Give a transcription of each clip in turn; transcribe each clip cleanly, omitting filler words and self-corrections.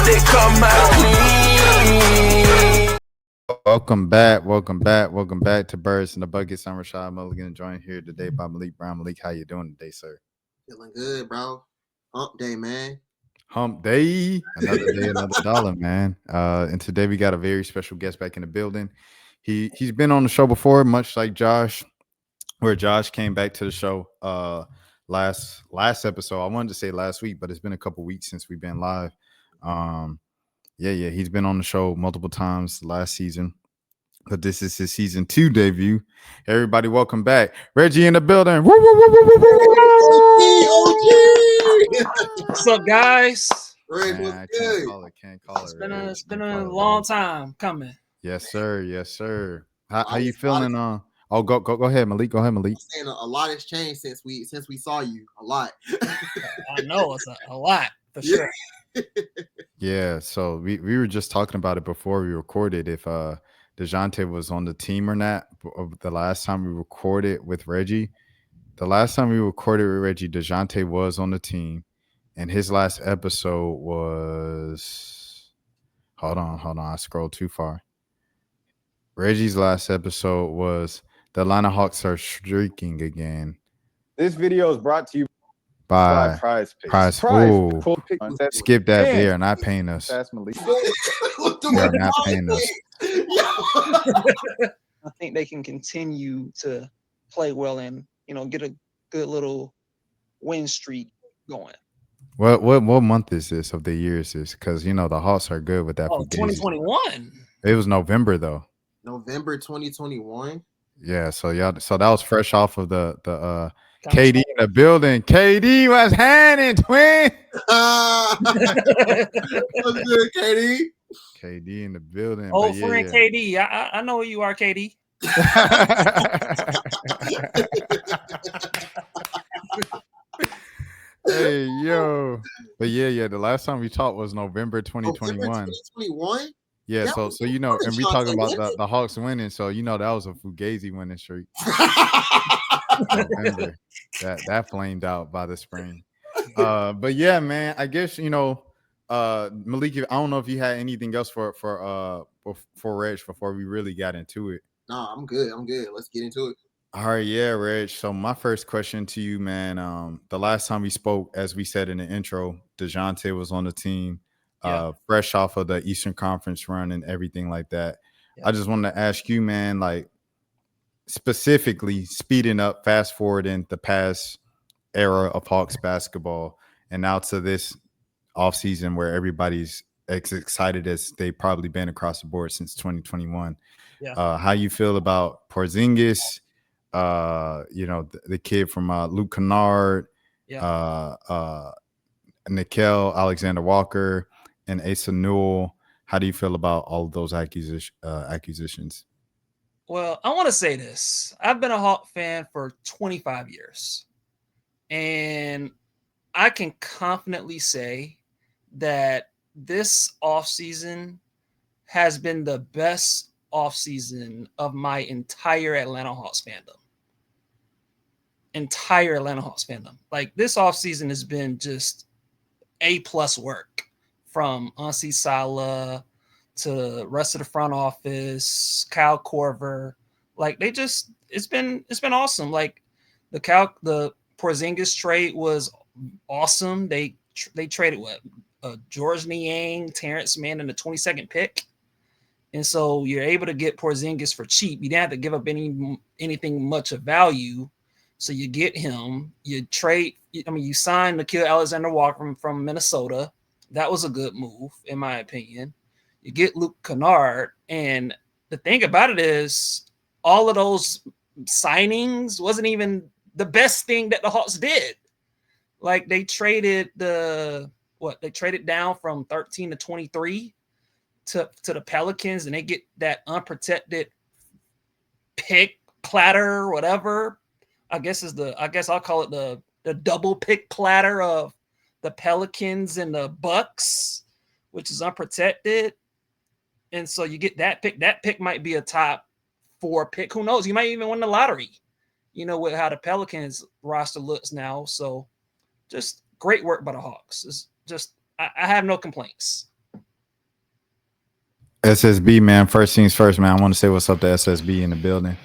they come out clean. Welcome back to Birds in the Buckets. I'm Rashad Mulligan, joined here today by Malik Brown. Malik, how you doing today, sir? Feeling good, bro. Hump day, man. Hump day, another dollar, man. And today we got a very special guest back in the building. He's been on the show before, much like Josh, where Josh came back to the show last episode. I wanted to say last week, but it's been a couple weeks since we've been live. Yeah, he's been on the show multiple times last season, but this is his season 2 debut. Everybody, welcome back, Reggie in the building. Woo, woo, woo, woo, woo, woo. What's up, guys? Ray, what's Man, good? can't call it. It's been a long time coming. Yes, sir. How you feeling? Go ahead, Malik. I'm saying a lot has changed since we saw you. A lot. I know it's a lot for sure. Yeah, so we were just talking about it before we recorded, if DeJounte was on the team or not. The last time we recorded with Reggie, DeJounte was on the team, and his last episode was hold on, I scrolled too far. Reggie's last episode was the Atlanta Hawks are streaking again. This video is brought to you by Prize. Ooh, skip that. They are not paying us. That's Malik. They are not paying us. I think they can continue to play well and get a good little win streak going. What month is this of the year is this? Because the Hawks are good with that. 2021. It was November though. November 2021. Yeah, so that was fresh off of the KD in the building. KD was handing twin. What's good, KD? KD in the building. Old friend KD. I know who you are, KD. Hey, yo. But yeah, the last time we talked was November 2021. 2021? Yeah, so and we talking about the Hawks winning, so that was a Fugazi winning streak. November. That flamed out by the spring. But yeah, man, I guess Malik, I don't know if you had anything else for Reg before we really got into it. No, I'm good. Let's get into it. All right, yeah, Reg. So my first question to you, man. The last time we spoke, as we said in the intro, DeJounte was on the team. Fresh off of the Eastern Conference run and everything like that. Yeah. I just wanted to ask you, man, like specifically speeding up, fast forwarding the past era of Hawks basketball and now to this offseason where everybody's as excited as they've probably been across the board since 2021. Yeah. How you feel about Porzingis, the kid from Luke Kennard, Nickeil Alexander-Walker, and Asa Newell. How do you feel about all of those acquisitions? Well, I want to say this. I've been a Hawk fan for 25 years. And I can confidently say that this offseason has been the best offseason of my entire Atlanta Hawks fandom. Like, this offseason has been just A+ work. From Ansi Salah to the rest of the front office, Kyle Korver, like it's been awesome. Like the Porzingis trade was awesome. They traded George Niang, Terrence Mann, and the 22nd pick, and so you're able to get Porzingis for cheap. You didn't have to give up anything much of value, so you get him. You signed Nickeil Alexander-Walker from Minnesota. That was a good move, in my opinion. You get Luke Kennard, and the thing about it is all of those signings wasn't even the best thing that the Hawks did. Like, they traded they traded down from 13 to 23 to the Pelicans, and they get that unprotected pick platter, whatever. I guess I'll call it the double pick platter of the Pelicans and the Bucks, which is unprotected. And so you get that pick. That pick might be a top 4 pick. Who knows? You might even win the lottery, with how the Pelicans roster looks now. So just great work by the Hawks. It's just, I have no complaints. SSB, man. First things first, man. I want to say what's up to SSB in the building.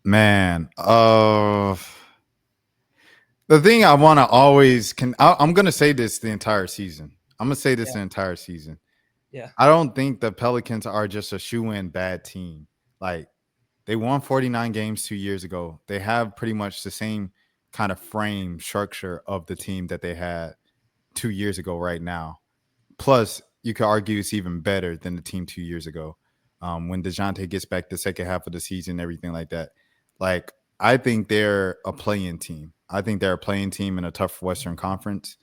Man. The thing I want to always I'm gonna say this the entire season. I'm gonna say this the entire season. Yeah. I don't think the Pelicans are just a shoe-in bad team. Like, they won 49 games 2 years ago. They have pretty much the same kind of frame structure of the team that they had 2 years ago right now. Plus, you could argue it's even better than the team 2 years ago. When DeJounte gets back the second half of the season, everything like that. Like, I think they're a play-in team. I think they're a play-in team in a tough Western Conference.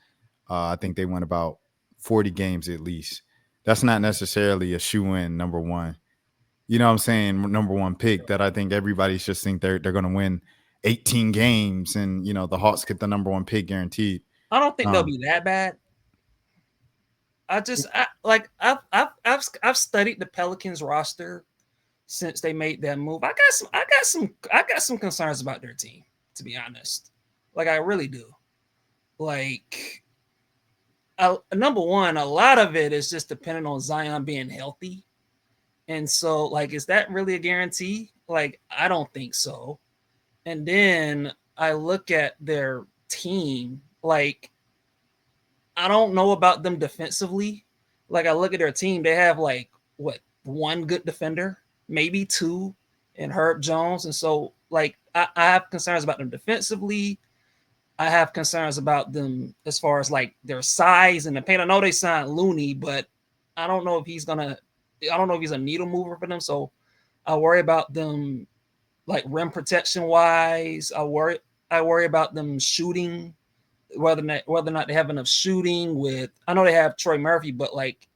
I think they won about 40 games at least. That's not necessarily a shoe-in number one. You know what I'm saying? Number one pick that I think everybody's just think they're going to win 18 games and, the Hawks get the number one pick guaranteed. I don't think they'll be that bad. I've studied the Pelicans roster since they made that move. I got some concerns about their team, to be honest. Like, I really do. Like, number one, a lot of it is just dependent on Zion being healthy. And so, like, is that really a guarantee? Like, I don't think so. And then I look at their team, like, I don't know about them defensively. Like, I look at their team, they have, like, one good defender, maybe two, and Herb Jones. And so, like, I have concerns about them defensively. I have concerns about them as far as, like, their size and the paint. I know they signed Looney, but I don't know if he's a needle mover for them. So I worry about them, like, rim protection wise. I worry about them shooting, whether or not they have enough shooting with. I know they have Troy Murphy, but, like,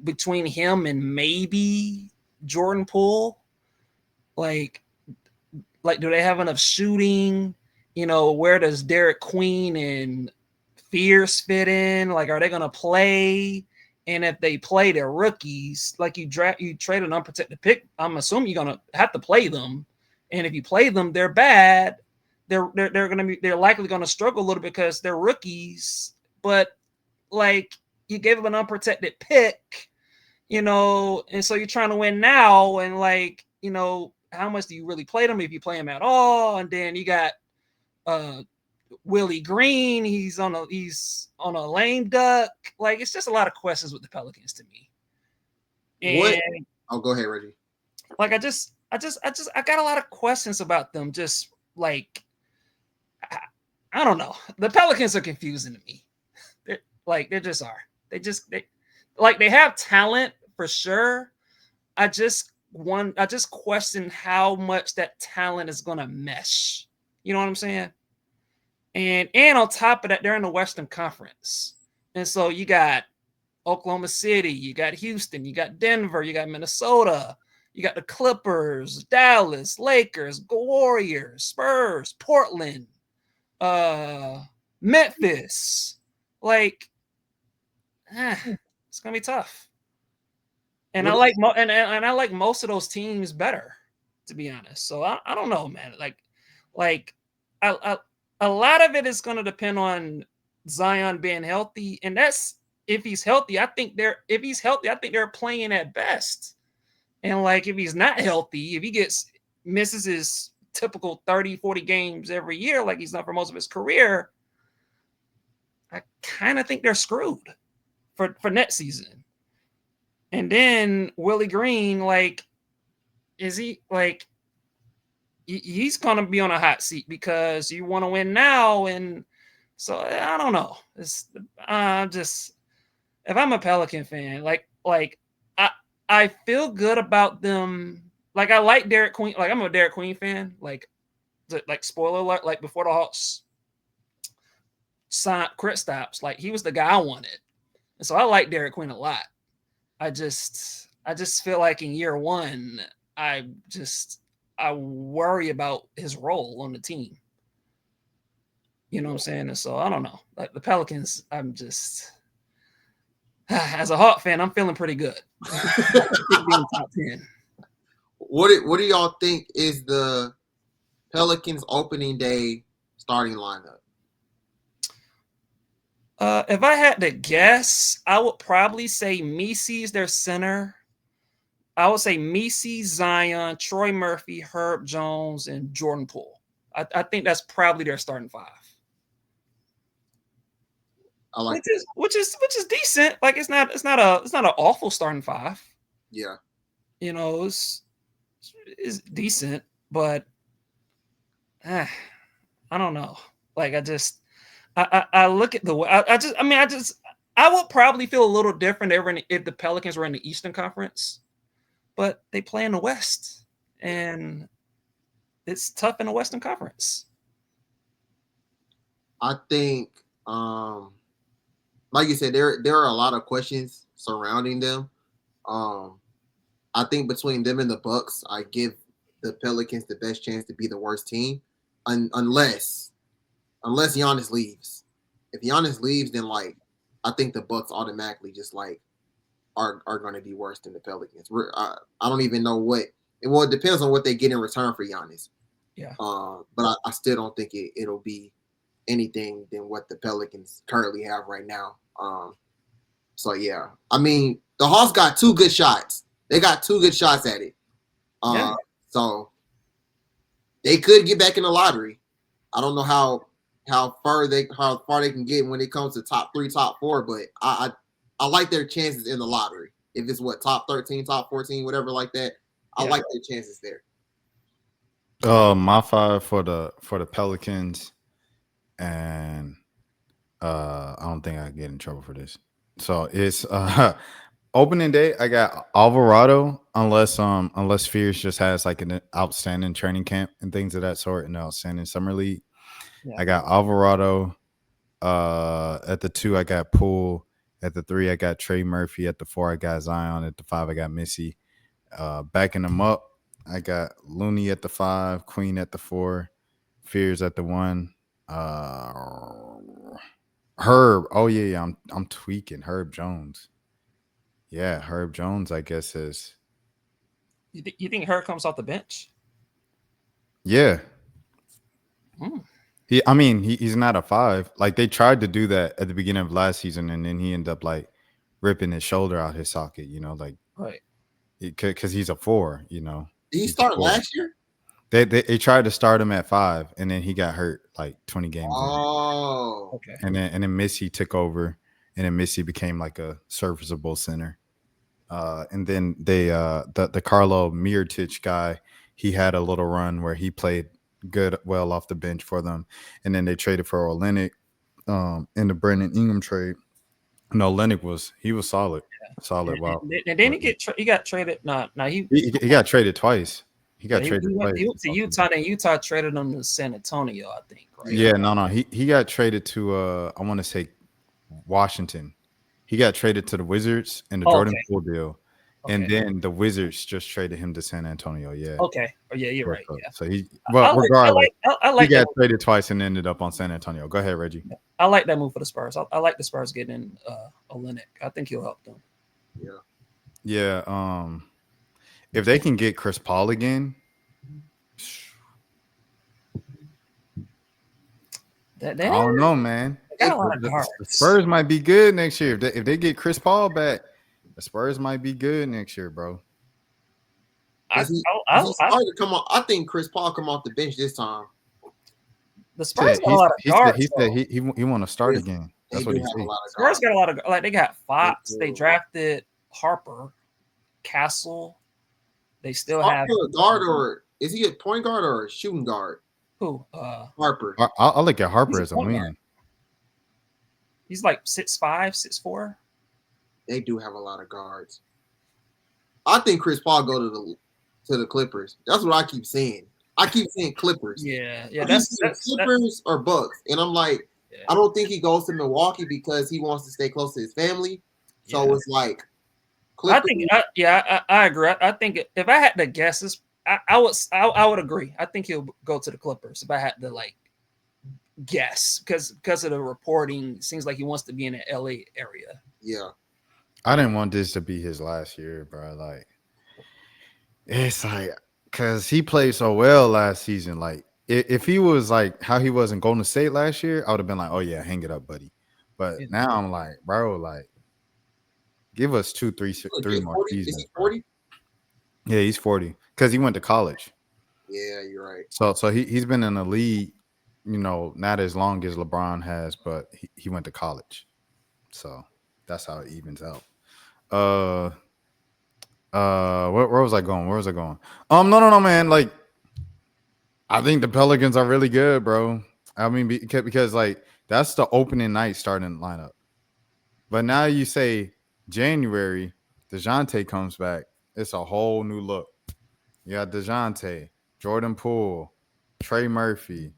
between him and maybe Jordan Poole, like do they have enough shooting? Where does Derek Queen and Fierce fit in? Like, are they going to play? And if they play, they're rookies. Like, you trade an unprotected pick, I'm assuming you're going to have to play them. And if you play them, they're bad. They're likely going to struggle a little bit because they're rookies. But, like, you gave them an unprotected pick, and so you're trying to win now. And, like, how much do you really play them if you play them at all? And then you got Willie Green. He's on a lame duck. Like, it's just a lot of questions with the Pelicans to me. And Oh, go ahead, Reggie. Like, I got a lot of questions about them. Just, like, I don't know. The Pelicans are confusing to me. They just are. They have talent for sure. I just question how much that talent is going to mesh. You know what I'm saying? And on top of that, they're in the Western Conference. And so you got Oklahoma City, you got Houston, you got Denver, you got Minnesota, you got the Clippers, Dallas, Lakers, Warriors, Spurs, Portland, Memphis. Like, it's gonna be tough. And I like most of those teams better, to be honest. So I don't know, man. Like a lot of it is going to depend on Zion being healthy, and that's if he's healthy. I think they're playing at best. And, like, if he's not healthy, if he misses his typical 30, 40 games every year, like he's done for most of his career, I kind of think they're screwed for next season. And then Willie Green, like, is he, like, he's going to be on a hot seat because you want to win now. And so I don't know. It's just, if I'm a Pelican fan, like I feel good about them. Like, I like Derek Queen. Like, I'm a Derek Queen fan. Like spoiler alert, like, before the Hawks signed Kristaps, like, he was the guy I wanted. And so I like Derek Queen a lot. I just feel like in year one, I worry about his role on the team. You know what I'm saying? And so I don't know. Like, the Pelicans, I'm just, as a Hawk fan, I'm feeling pretty good. Being top 10. What do y'all think is the Pelicans opening day starting lineup? If I had to guess, I would probably say Misi's their center. I would say Misi, Zion, Troy Murphy, Herb Jones, and Jordan Poole. I think that's probably their starting five. I like which is decent. Like it's not an awful starting five. Yeah. You know, it's decent, but I don't know. Like I look at the way I would probably feel a little different if the Pelicans were in the Eastern Conference, but they play in the West, and it's tough in the Western Conference. I think, like you said, there are a lot of questions surrounding them. I think between them and the Bucks, I give the Pelicans the best chance to be the worst team, unless Giannis leaves. If Giannis leaves, then like I think the Bucks automatically just like are going to be worse than the Pelicans. I don't even know what. Well, it depends on what they get in return for Giannis. Yeah. But I still don't think it'll be anything than what the Pelicans currently have right now. So yeah, I mean the Hawks got 2 good shots. They got 2 good shots at it. So they could get back in the lottery. I don't know how far they can get when it comes to top 3, top 4, but I like their chances in the lottery. If it's top 13, top 14, whatever like that, I like their chances there. My 5 for the Pelicans, and I don't think I get in trouble for this. So it's opening day. I got Alvarado, unless Fears just has like an outstanding training camp and things of that sort, and outstanding summer league. Yeah. I got Alvarado. At the 2, I got Poole. At the 3, I got Trey Murphy. At the 4, I got Zion. At the 5, I got Missy. Backing them up, I got Looney at the 5, Queen at the 4, Fears at the 1. Herb. Oh yeah, I'm tweaking. Herb Jones. Yeah, Herb Jones, I guess is. You think Herb comes off the bench? Yeah. He's not a 5. Like they tried to do that at the beginning of last season, and then he ended up like ripping his shoulder out his socket. You know, like right. Because he's a 4. You know. Did he start last year? They tried to start him at 5, and then he got hurt like 20 games. Oh, okay. And then Missy took over, and then Missy became like a serviceable center. And then they the Carlo Mirotic guy, he had a little run where he played well off the bench for them, and then they traded for Olynyk in the Brandon Ingram trade. No, Olynyk was solid, solid. Wow. And then he got traded. No, he got traded twice. He got traded twice. He went to Utah, and Utah traded him to San Antonio, I think. Right? Yeah, no. He got traded to I want to say Washington. He got traded to the Wizards in the Jordan Poole deal. Okay. And then the Wizards just traded him to San Antonio. Yeah. Okay. Oh, yeah, you're right. Yeah. So regardless, he got traded twice and ended up on San Antonio. Go ahead, Reggie. I like that move for the Spurs. I like the Spurs getting Olynyk. I think he'll help them. Yeah. Yeah. If they can get Chris Paul again, I don't know, man. The Spurs might be good next year. If they get Chris Paul back, the Spurs might be good next year, bro. I think Chris Paul come off the bench this time. The Spurs got a lot of guards. He said he want to start again. That's what he said. Spurs got a lot of they got Fox. They drafted Harper, Castle. They still have a guard, or is he a point guard or a shooting guard? Who? Harper. I'll look at Harper as a wing. He's like 6'5", 6'4". They do have a lot of guards. I think Chris Paul go to the Clippers. That's what I keep saying. I keep saying Clippers. Yeah. That's Clippers or Bucks, and I'm like, I don't think he goes to Milwaukee because he wants to stay close to his family. So it's like, Clippers. I agree. I think if I had to guess this, I would agree. I think he'll go to the Clippers if I had to like guess because of the reporting. It seems like he wants to be in the LA area. Yeah. I didn't want this to be his last year, bro. Like, it's like, because he played so well last season. Like, if he was like how he was in Golden State last year, I would have been like, oh, yeah, hang it up, buddy. But Yeah. now I'm like, bro, like, give us Look, three he's more 40. Is seasons, he bro. 40? Yeah, he's 40 because he went to college. Yeah, you're right. So he's been in the league, not as long as LeBron has, but he went to college. So that's how it evens out. Uh where was I going? Where was I going? No, man. Like, I think the Pelicans are really good, bro. I mean, because like that's the opening night starting lineup. But now you say January, DeJounte comes back. It's a whole new look. You got DeJounte, Jordan Poole, Trey Murphy,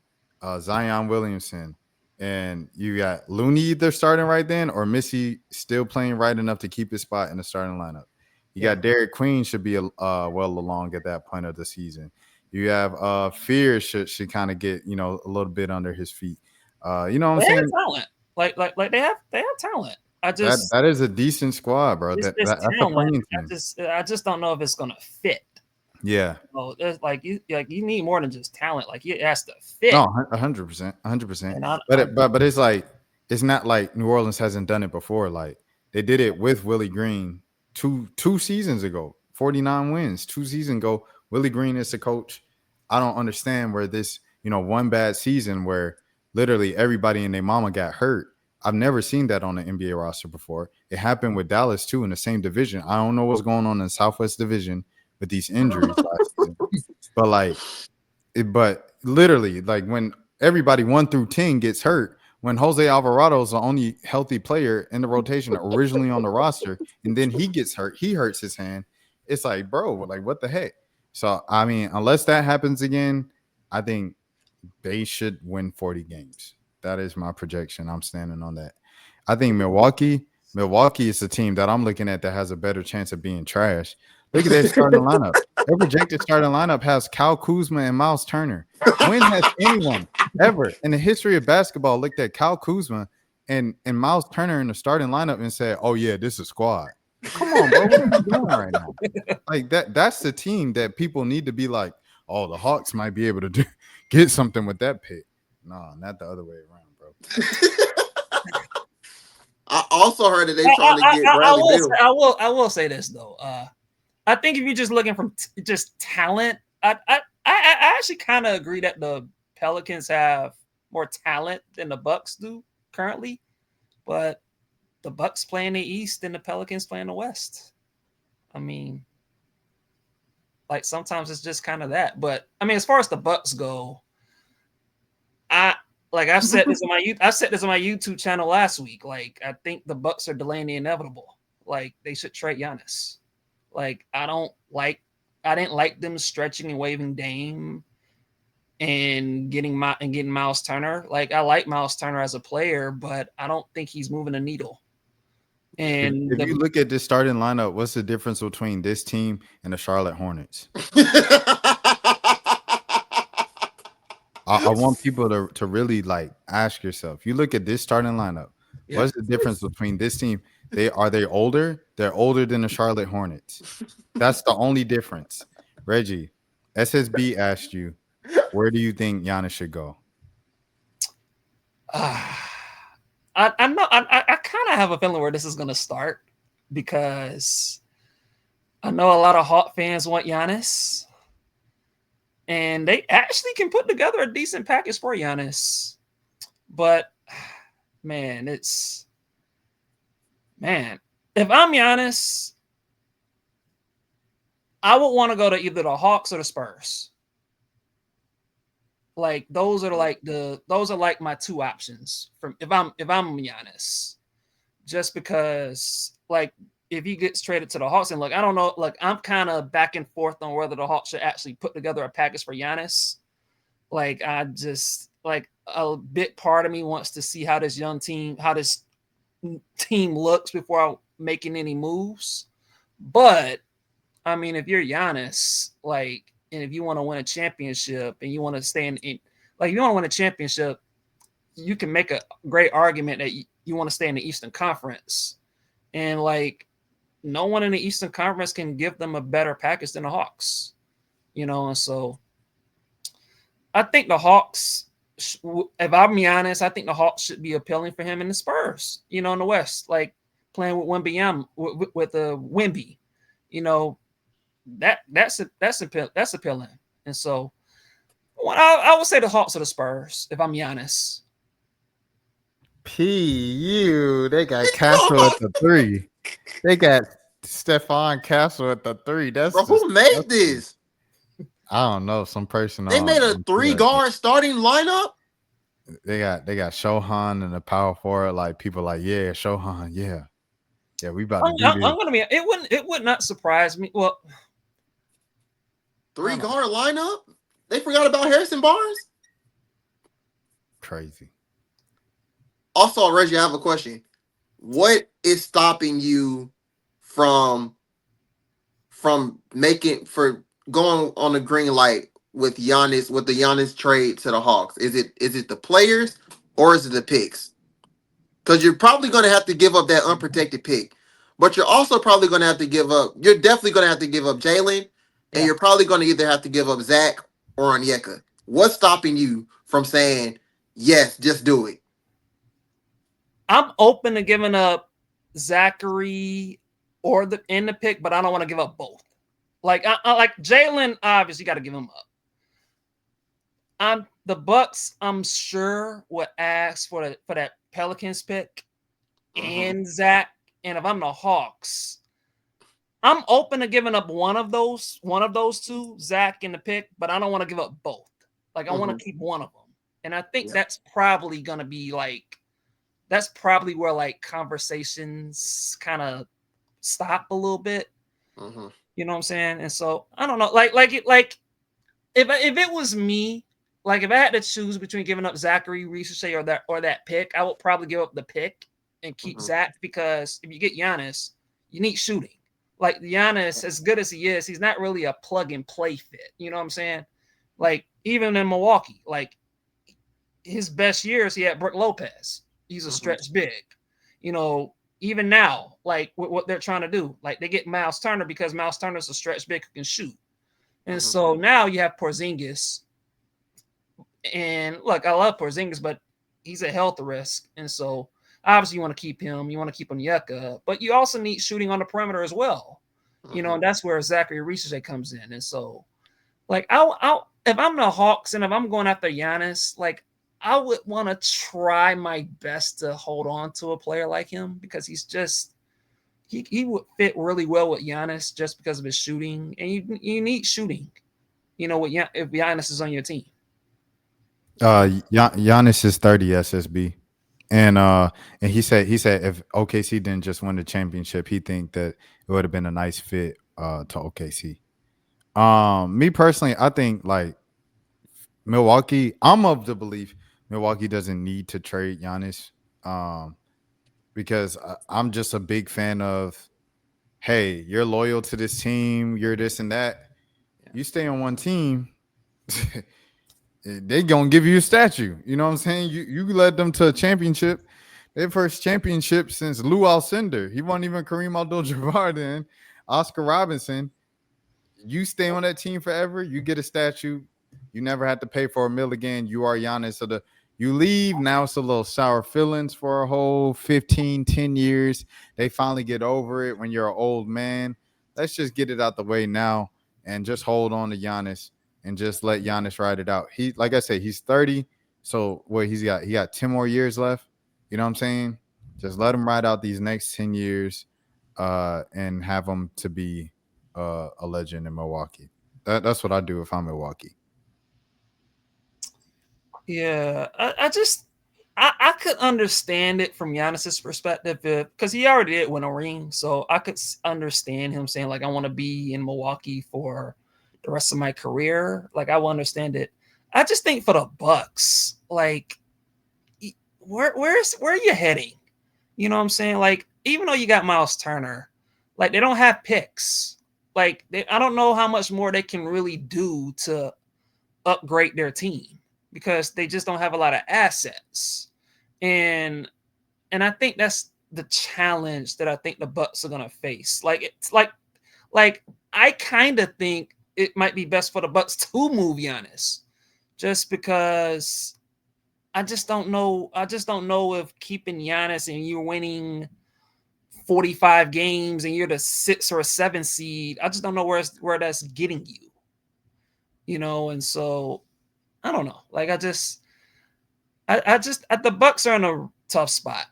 Zion Williamson, and you got Looney either starting right then or Missy still playing right enough to keep his spot in the starting lineup. You got Derek Queen should be well along at that point of the season. You have Fear should kind of get a little bit under his feet. You know what I'm They have saying? talent. Like they have talent. I That just that is a decent squad, bro. it's That's a talent. playing team. I just don't know if it's gonna fit. Yeah. Oh, there's you need more than just talent. Like it has to fit. No, 100%, 100%. And I, But it's like it's not like New Orleans hasn't done it before. Like they did it with Willie Green two seasons ago, 49 wins 2 seasons ago. Willie Green is the coach. I don't understand where this one bad season where literally everybody and their mama got hurt. I've never seen that on the NBA roster before. It happened with Dallas too in the same division. I don't know what's going on in the Southwest Division with these injuries last season, but like but literally, like when everybody 1 through 10 gets hurt, when Jose Alvarado is the only healthy player in the rotation originally on the roster, and then he gets hurt, he hurts his hand. It's like, bro, like what the heck? So I mean, unless that happens again, I think they should win 40 games. That is my projection. I'm standing on that. I think Milwaukee is the team that I'm looking at that has a better chance of being trash. Look at their starting lineup. Their projected starting lineup has Kyle Kuzma and Miles Turner. When has anyone ever in the history of basketball looked at Kyle Kuzma and Miles Turner in the starting lineup and said, "Oh yeah, this is squad"? Come on, bro. What are we doing right now? Like that's the team that people need to be like, "Oh, the Hawks might be able to get something with that pick." No, not the other way around, bro. I also heard that they trying to get Bradley Beal. I will say this though. I think if you're just looking from just talent, I actually kind of agree that the Pelicans have more talent than the Bucks do currently, but the Bucks play in the East and the Pelicans play in the West. I mean, like sometimes it's just kind of that. But I mean, as far as the Bucks go, I've said this on my YouTube channel last week. Like I think the Bucks are delaying the inevitable. Like they should trade Giannis. Like I didn't like them stretching and waving Dame and getting Miles Turner. Like I like Miles Turner as a player, but I don't think he's moving the needle. And if you look at this starting lineup, what's the difference between this team and the Charlotte Hornets? I want people to really like ask yourself. You look at this starting lineup. Yeah. What's the difference between this team? Are they older? They're older than the Charlotte Hornets. That's the only difference. Reggie, SSB asked you, where do you think Giannis should go? I know I kind of have a feeling where this is going to start because I know a lot of Hawk fans want Giannis, and they actually can put together a decent package for Giannis. But man, if I'm Giannis, I would want to go to either the Hawks or the Spurs. Like those are like my two options from if I'm Giannis. Just because like if he gets traded to the Hawks and look, I don't know, like I'm kind of back and forth on whether the Hawks should actually put together a package for Giannis. Like I just like a big part of me wants to see how this team looks before making any moves. But I mean, if you're Giannis, like, and if you want to win a championship and you want to stay like, if you want to win a championship, you can make a great argument that you want to stay in the Eastern Conference. And like, no one in the Eastern Conference can give them a better package than the Hawks, and so I think the Hawks if I'm being honest, I think the Hawks should be appealing for him in the Spurs, in the West, like playing with Wemby, with the Wemby, that's appealing. And so I would say the Hawks or the Spurs, if I'm being honest. PU, they got Castle at the 3. They got Stephon Castle at the 3. Bro, who made this? I don't know. Some person. They made a 3-guard starting lineup. They got Shohan and the power forward. Like people like, yeah, Shohan, yeah, we about to do this. I'm gonna be. It would not surprise me. Well, 3-guard lineup. They forgot about Harrison Barnes. Crazy. Also, Reggie, I have a question. What is stopping you from going on the green light with Giannis, with the Giannis trade to the Hawks? Is it the players or is it the picks? Because you're probably going to have to give up that unprotected pick, but you're also probably going to have to give up. You're definitely going to have to give up Jalen, and you're probably going to either have to give up Zach or Onyeka. What's stopping you from saying yes? Just do it. I'm open to giving up Zachary or the pick, but I don't want to give up both. Like I like Jalen, obviously got to give him up. The Bucks, I'm sure, would ask for that Pelicans pick and Zach. And if I'm the Hawks, I'm open to giving up one of those two, Zach and the pick, but I don't want to give up both. Like I want to keep one of them. And I think that's probably gonna be that's probably where like conversations kind of stop a little bit. You know what I'm saying? And so I don't know, like if it was me, like if I had to choose between giving up Zachary Ricochet or that pick, I would probably give up the pick and keep Zach, because if you get Giannis, you need shooting. Like Giannis, as good as he is, he's not really a plug and play fit. You know what I'm saying? Like even in Milwaukee, like his best years, he had Brook Lopez. He's a stretch big. Even now, like what they're trying to do, like they get Miles Turner because Miles Turner's a stretch big who can shoot. And so now you have Porzingis. And look, I love Porzingis, but he's a health risk. And so obviously you want to keep him. You want to keep Onyeka, but you also need shooting on the perimeter as well. And that's where Zachary Ricochet comes in. And so, like, I'll if I'm the Hawks and if I'm going after Giannis, like, I would want to try my best to hold on to a player like him, because he's just he would fit really well with Giannis just because of his shooting, and you need shooting. If Giannis is on your team. Giannis is 30 SSB, and he said if OKC didn't just win the championship, he think that it would have been a nice fit to OKC. Me personally, I think like Milwaukee. I'm of the belief Milwaukee doesn't need to trade Giannis, because I'm just a big fan of, hey, you're loyal to this team, you're this and that. You stay on one team, they gonna give you a statue. You know what I'm saying? You led them to a championship, their first championship since Lou Alcindor. He wasn't even Kareem Abdul-Jabbar then. Oscar Robinson. You stay on that team forever, you get a statue. You never had to pay for a meal again. You are Giannis. So you leave, now it's a little sour feelings for a whole 10 years. They finally get over it when you're an old man. Let's just get it out the way now and just hold on to Giannis and just let Giannis ride it out. He, like I said, he's 30. So what he got 10 more years left. You know what I'm saying? Just let him ride out these next 10 years and have him to be a legend in Milwaukee. That's what I do if I'm Milwaukee. Yeah, I could understand it from Giannis's perspective, because he already did win a ring, so I could understand him saying like, I want to be in Milwaukee for the rest of my career. Like, I will understand it. I just think for the Bucks, like, where are you heading? You know what I'm saying? Like, even though you got Miles Turner, like they don't have picks. Like I don't know how much more they can really do to upgrade their team, because they just don't have a lot of assets. And I think that's the challenge that I think the Bucks are gonna face. Like it's like I kind of think it might be best for the Bucks to move Giannis, just because I just don't know. I just don't know if keeping Giannis and you're winning 45 games and you're the 6 or 7 seed. I just don't know where that's getting you. And so I don't know. Like the Bucks are in a tough spot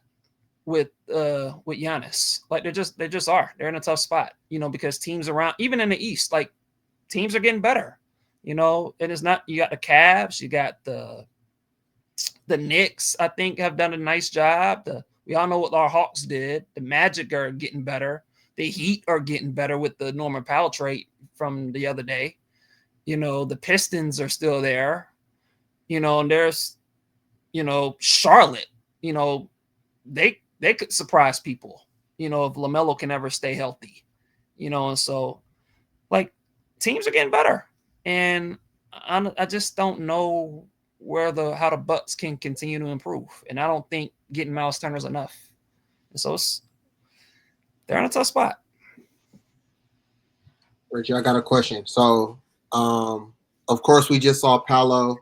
with Giannis. Like they just are. They're in a tough spot, because teams around, even in the East, like teams are getting better. It is not, you got the Cavs, you got the Knicks, I think, have done a nice job. We all know what our Hawks did. The Magic are getting better. The Heat are getting better with the Norman Powell trade from the other day. The Pistons are still there. And there's, Charlotte. They could surprise people. If LaMelo can ever stay healthy. And so, like, teams are getting better, and I just don't know how the Bucks can continue to improve, and I don't think getting Miles Turner is enough. And so they're in a tough spot. Richie, I got a question. So, of course, we just saw Paolo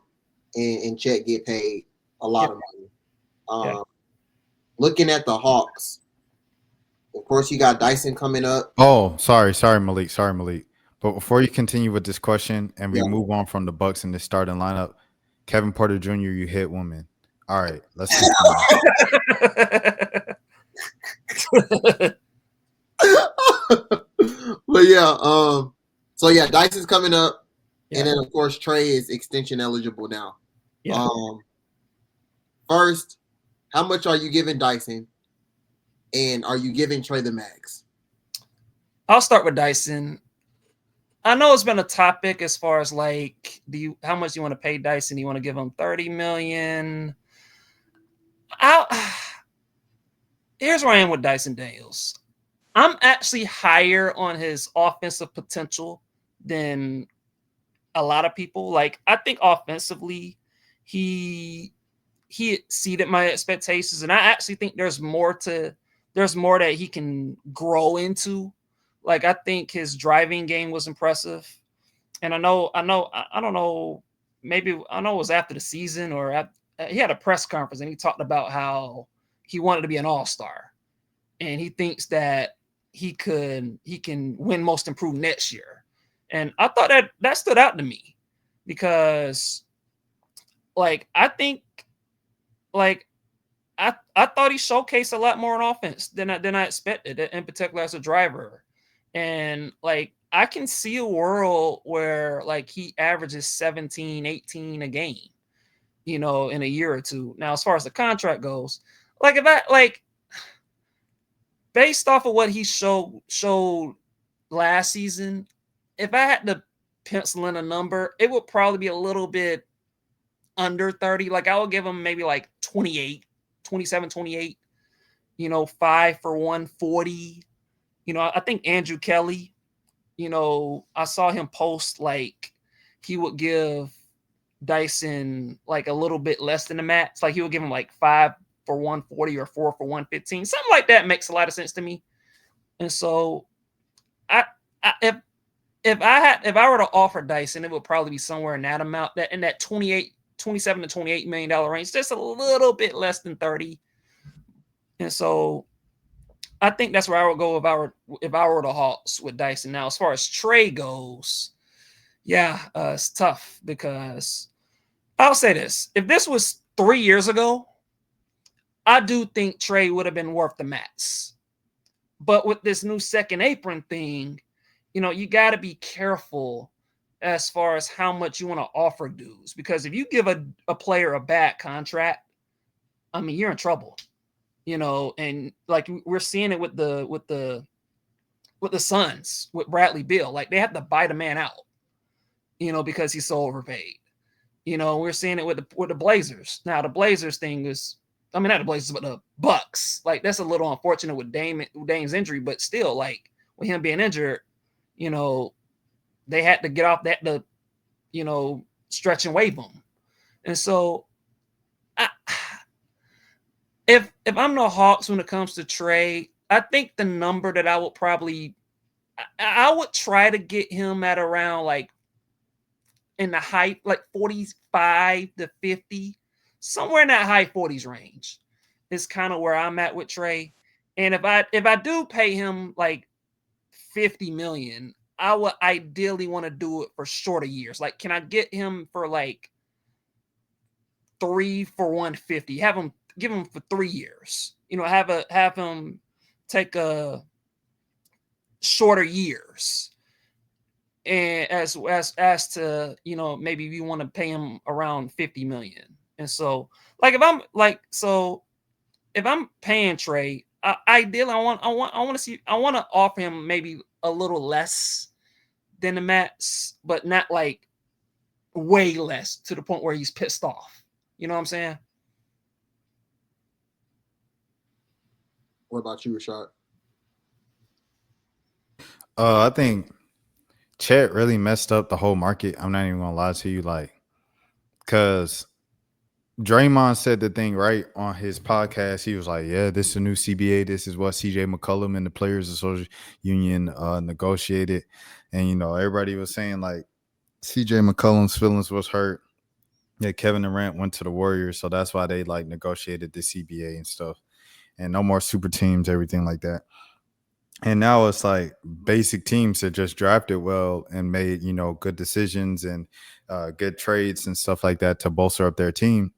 and Chet get paid a lot of money. Looking at the Hawks, of course, you got Dyson coming up. Oh, sorry, Malik. But before you continue with this question and we move on from the Bucks in the starting lineup, Kevin Porter Jr., you hit woman. All right, let's continue. But yeah, Dyson's coming up, and then of course Trae is extension eligible now. Yeah. First, how much are you giving Dyson, and are you giving Trae the max? I'll start with Dyson. I know it's been a topic as far as like, how much you want to pay Dyson? You want to give him $30 million? Here's where I am with Dyson Daniels. I'm actually higher on his offensive potential than a lot of people. Like, I think offensively, he exceeded my expectations, and I actually think there's more that he can grow into. Like, I think his driving game was impressive, and I don't know, maybe I know it was after the season or he had a press conference and he talked about how he wanted to be an all-star, and he thinks that he can win Most Improved next year. And I thought that stood out to me, because like I think like I thought he showcased a lot more on offense than I expected, in particular as a driver. And like I can see a world where like he averages 17, 18 a game, in a year or two. Now, as far as the contract goes, like if I like based off of what he showed last season, if I had to pencil in a number, it would probably be a little bit under 30. Like I would give him maybe like 28, 27, 28, 5 for 140. I think Andrew Kelly, I saw him post like he would give Dyson like a little bit less than the max. Like he would give him like 5 for 140 or 4 for 115. Something like that makes a lot of sense to me. And so if I were to offer Dyson, it would probably be somewhere in that amount, that in that 27 to $28 million range, just a little bit less than 30. And so I think that's where I would go if I were the Hawks with Dyson. Now, as far as Trae goes, it's tough, because I'll say this: if this was 3 years ago, I do think Trae would have been worth the max. But with this new second apron thing, you got to be careful as far as how much you want to offer dudes, because if you give a player a bad contract, I mean, you're in trouble. And like we're seeing it with the Suns with Bradley Beal. Like they have to buy the man out, because he's so overpaid. We're seeing it with the Blazers. Now the Blazers thing is, I mean, not the Blazers, but the Bucks. Like that's a little unfortunate with Dame's injury, but still, like with him being injured, they had to get off that to, stretch and waive him. And so if I'm the Hawks when it comes to Trae, I think the number that I would probably I would try to get him at around like in the height, like 45 to 50. somewhere in that high 40s range is kind of where I'm at with Trae. And if I do pay him like 50 million, I would ideally want to do it for shorter years. Like, can I get him for like 3 for 150? Give him for 3 years. Have him take a shorter years. And as to, maybe you want to pay him around 50 million. And so, like, if I'm paying Trae, ideally I want to offer him maybe a little less than the max, but not like way less to the point where he's pissed off. You know what I'm saying? What about you, Rashad? I think Chet really messed up the whole market. I'm not even gonna lie to you, like, because Draymond said the thing right on his podcast. He was like, "Yeah, this is a new CBA. This is what CJ McCollum and the Players Association Union negotiated." And everybody was saying like CJ McCollum's feelings was hurt. Yeah, Kevin Durant went to the Warriors, so that's why they like negotiated the CBA and stuff, and no more super teams, everything like that. And now it's like basic teams that just drafted well and made good decisions and good trades and stuff like that to bolster up their team.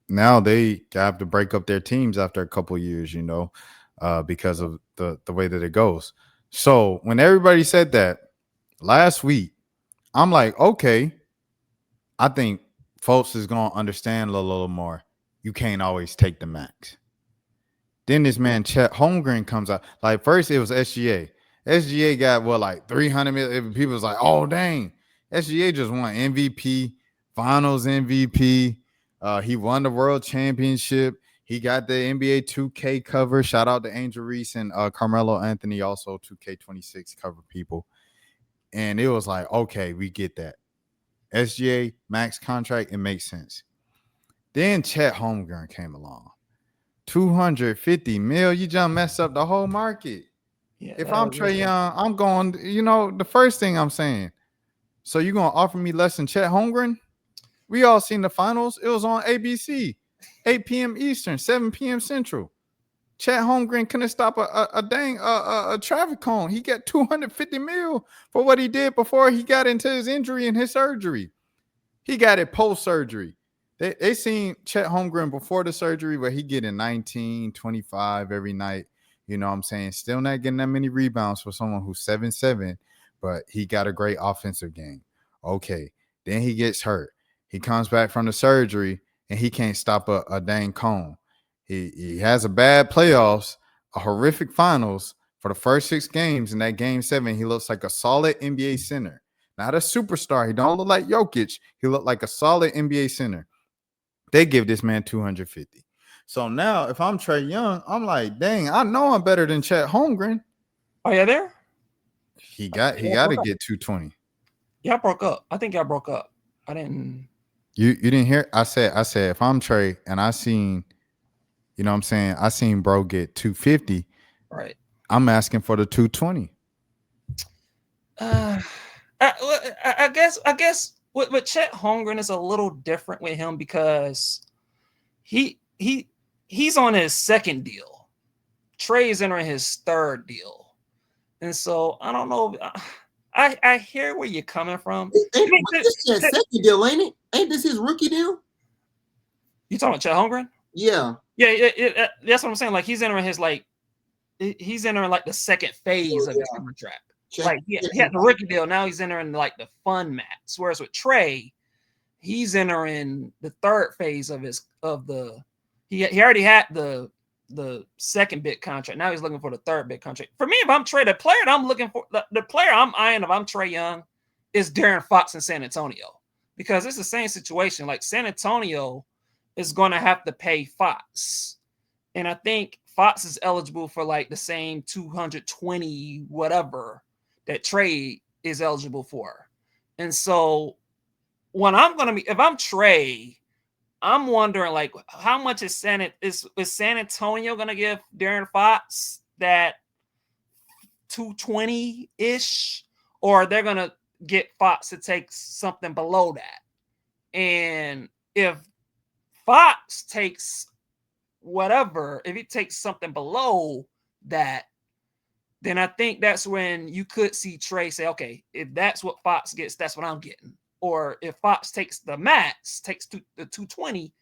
Now they have to break up their teams after a couple of years, because of the way that it goes. So when everybody said that last week, I'm like, okay, I think folks is gonna understand a little more. You can't always take the max. Then this man Chet Holmgren comes out. Like first it was SGA. SGA got like 300 million. People was like, oh dang, SGA just won MVP, Finals MVP. He won the World Championship. He got the NBA 2K cover. Shout out to Angel Reese and Carmelo Anthony, also 2K26 cover people. And it was like, okay, we get that. SGA max contract, it makes sense. Then Chet Holmgren came along. 250 mil, you just mess up the whole market. Yeah, if I'm Trae Young, I'm going, the first thing I'm saying, so you're going to offer me less than Chet Holmgren? We all seen the finals. It was on ABC, 8 p.m. Eastern, 7 p.m. Central. Chet Holmgren couldn't stop a traffic cone. He got 250 mil for what he did before he got into his injury and his surgery. He got it post-surgery. They seen Chet Holmgren before the surgery where he getting 19, 25 every night. You know what I'm saying? Still not getting that many rebounds for someone who's 7'7", but he got a great offensive game. Okay. Then he gets hurt. He comes back from the surgery and he can't stop a dang cone. He has a bad playoffs, a horrific finals for the first 6 games. In that game 7, he looks like a solid NBA center. Not a superstar. He don't look like Jokic. He looked like a solid NBA center. They give this man 250. So now if I'm Trae Young, I'm like, dang, I know I'm better than Chet Holmgren. Oh, yeah, there? He got to get 220. Y'all broke up. I think y'all broke up. I didn't. You didn't hear? I said if I'm Trae and I seen, what I'm saying, I seen bro get 250. Right. I'm asking for the 220. I guess with Chet Holmgren is a little different with him because he's on his second deal. Trae is entering his third deal, and so I don't know. I hear where you're coming from. This is second deal, ain't it? Ain't this his rookie deal? You talking about Chet Holmgren? Yeah. That's what I'm saying. Like he's entering the second phase of his contract. Like he had the rookie deal. Now he's entering like the fun max. Whereas with Trae, he's entering the third phase of he already had the second big contract. Now he's looking for the third big contract. For me, if I'm Trae, the player that I'm looking for, the player I'm eyeing if I'm Trae Young is De'Aaron Fox in San Antonio. Because it's the same situation. Like San Antonio is going to have to pay Fox. And I think Fox is eligible for like the same 220 whatever that Trae is eligible for. And so when if I'm Trae, I'm wondering like how much is San Antonio going to give De'Aaron Fox that 220-ish, or they're going to get Fox to take something below that? And if Fox takes whatever, if he takes something below that, then I think that's when you could see Trae say, okay, if that's what Fox gets, that's what I'm getting. Or if Fox takes the max, takes the 220,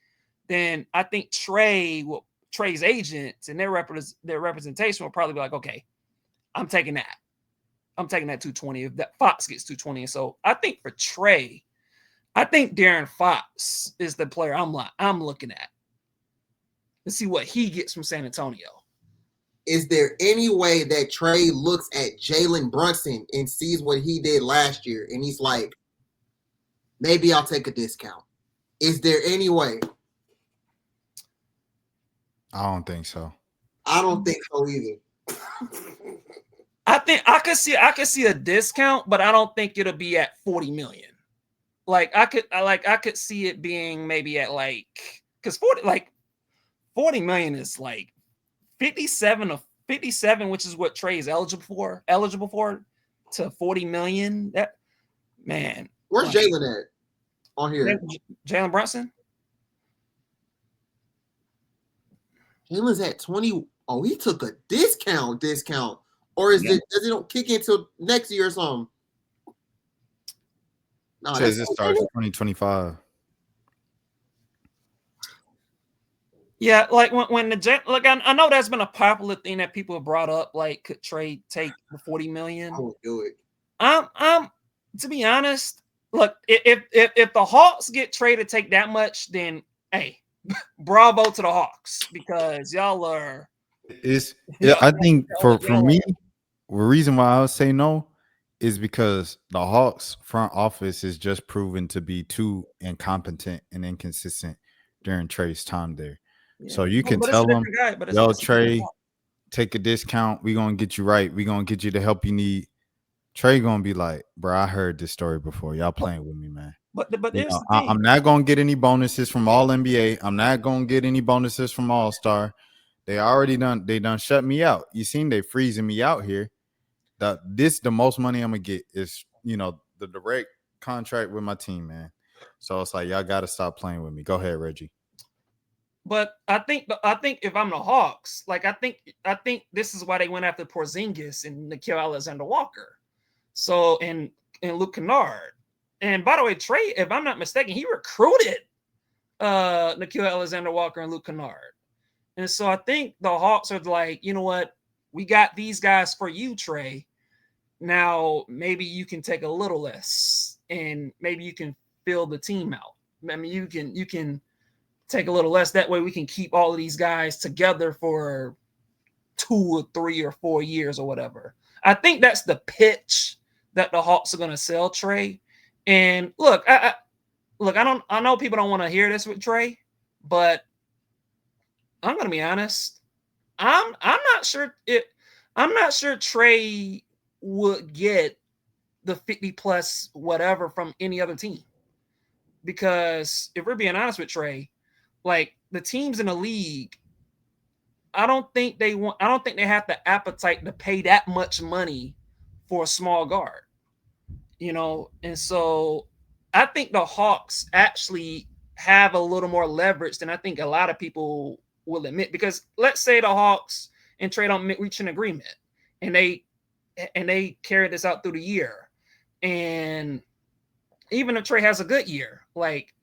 then I think Trae's agents and their representation will probably be like, okay, I'm taking that. I'm taking that 220 if that Fox gets 220. And so I think for Trae, I think De'Aaron Fox is the player I'm looking at to see what he gets from San Antonio. Is there any way that Trae looks at Jalen Brunson and sees what he did last year and he's like, maybe I'll take a discount? Is there any way? I don't think so. I don't think so either. I think I could see a discount, but I don't think it'll be at 40 million. Like I could see it being maybe at because 40 million is like 57, which is what Trae is eligible for, to 40 million. That man. Where's Jalen at on here? Jalen Brunson? Jalen's at 20. Oh, he took a discount. Or does it don't kick into next year or something? No, it says it starts 2025. Yeah, like when I know that's been a popular thing that people have brought up. Like, could Trae take the 40 million? I would do it. I'm to be honest. Look, if the Hawks get Trae to take that much, then hey, bravo to the Hawks, because y'all are. I think for me, the reason why I would say no is because the Hawks front office is just proven to be too incompetent and inconsistent during Trae's time there. Yeah. So you can tell them, yo, Trae, take a discount. We're going to get you right. We're going to get you the help you need. Trae going to be like, bro, I heard this story before. Y'all playing with me, man. But there's the thing. I'm not going to get any bonuses from All NBA. I'm not going to get any bonuses from All Star. They already done shut me out. You seen they freezing me out here. The most money I'm gonna get is, the direct contract with my team, man. So it's like, y'all gotta stop playing with me. Go ahead, Reggie. But I think if I'm the Hawks, like I think this is why they went after Porzingis and Nickeil Alexander-Walker. So and Luke Kennard. And by the way, Trae, if I'm not mistaken, he recruited Nickeil Alexander-Walker and Luke Kennard. And so I think the Hawks are like, you know what? We got these guys for you, Trae. Now, maybe you can take a little less and maybe you can fill the team out. I mean, you can take a little less. That way we can keep all of these guys together for 2 or 3 or 4 years or whatever. I think that's the pitch that the Hawks are going to sell Trae. And look, I know people don't want to hear this with Trae, but I'm going to be honest. I'm not sure Trae would get the 50 plus whatever from any other team. Because if we're being honest with Trae, like the teams in the league, I don't think they have the appetite to pay that much money for a small guard. And so I think the Hawks actually have a little more leverage than I think a lot of people will admit, because let's say the Hawks and Trae don't reach an agreement and they carry this out through the year. And even if Trae has a good year, like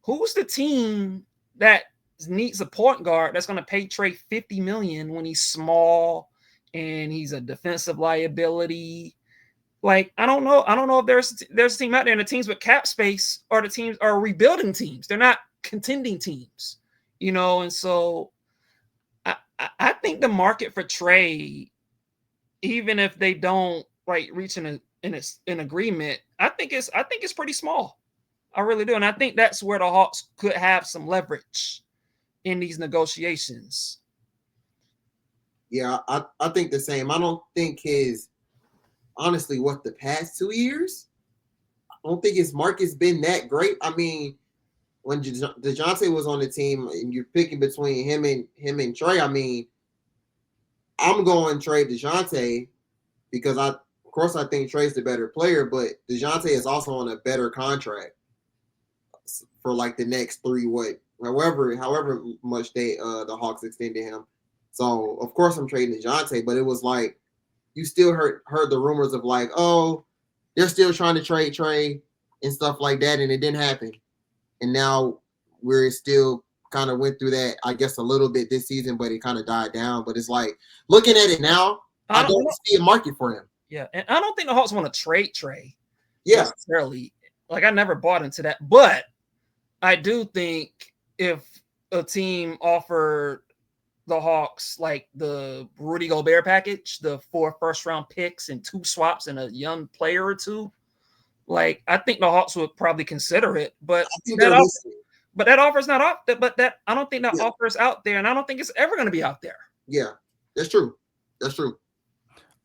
who's the team that needs a point guard that's going to pay Trae $50 million when he's small and he's a defensive liability? Like, I don't know if there's a team out there, and the teams with cap space are the teams are rebuilding teams. They're not contending teams, and so I think the market for Trae, even if they don't reach an agreement, I think it's pretty small. I really do. And I think that's where the Hawks could have some leverage in these negotiations. Yeah, I think the same. I don't think honestly, the past 2 years, I don't think his market's been that great. I mean, when DeJounte was on the team and you're picking between him and Trae, I mean, I'm going Trae DeJounte because I think Trae's the better player, but DeJounte is also on a better contract for the next 3 However much the Hawks extended him. So of course I'm trading DeJounte, but it was like you still heard the rumors of like, oh, they're still trying to trade Trae and stuff like that, and it didn't happen. And now we're still kind of went through that, I guess, a little bit this season, but it kind of died down. But it's like looking at it now, I don't see a market for him. Yeah, and I don't think the Hawks want to trade Trae. Yeah, necessarily. Like I never bought into that, but I do think if a team offered the Hawks like the Rudy Gobert package, the 4 first-round picks and 2 swaps and a young player or 2, like I think the Hawks would probably consider it. But that offer's not out. But that I don't think that offer is out there, and I don't think it's ever going to be out there. Yeah, that's true. That's true.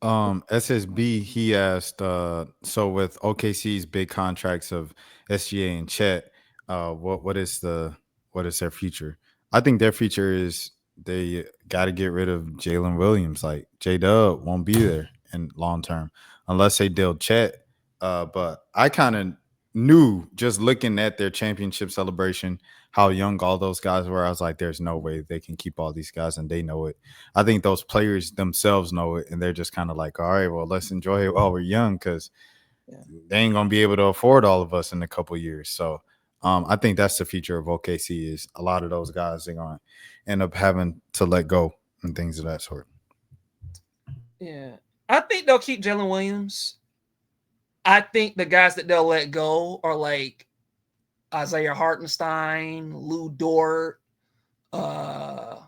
SSB, he asked, so with OKC's big contracts of SGA and Chet, what is their future? I think their future is they got to get rid of Jalen Williams. Like J-Dub won't be there in long term unless they deal Chet. But I kind of knew just looking at their championship celebration how young all those guys were. I was like, there's no way they can keep all these guys, and they know it. I think those players themselves know it, and they're just kind of like, all right, well, let's enjoy it while we're young because they ain't gonna be able to afford all of us in a couple years. So I think that's the future of OKC is a lot of those guys they're gonna end up having to let go and things of that sort. Yeah, I think they'll keep Jalen Williams. I think the guys that they'll let go are like Isaiah Hartenstein, Lou Dort, Caruso,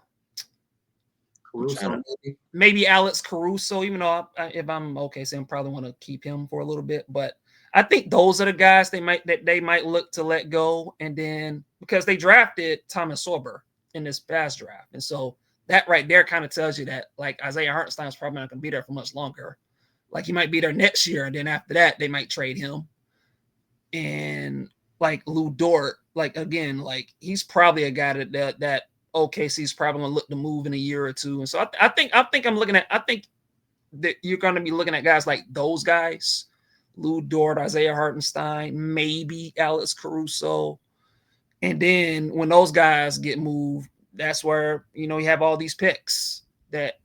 maybe Alex Caruso, even though if I'm okay, so I probably want to keep him for a little bit. But I think those are the guys they might look to let go. And then because they drafted Thomas Sorber in this past draft. And so that right there kind of tells you that like Isaiah Hartenstein is probably not going to be there for much longer. Like he might be there next year. And then after that, they might trade him. And like Lou Dort, like again, like he's probably a guy that OKC is probably going to look to move in a year or two. And so I think I'm looking at, I think that you're going to be looking at guys like those guys, Lou Dort, Isaiah Hartenstein, maybe Alex Caruso. And then when those guys get moved, that's where, you have all these picks that,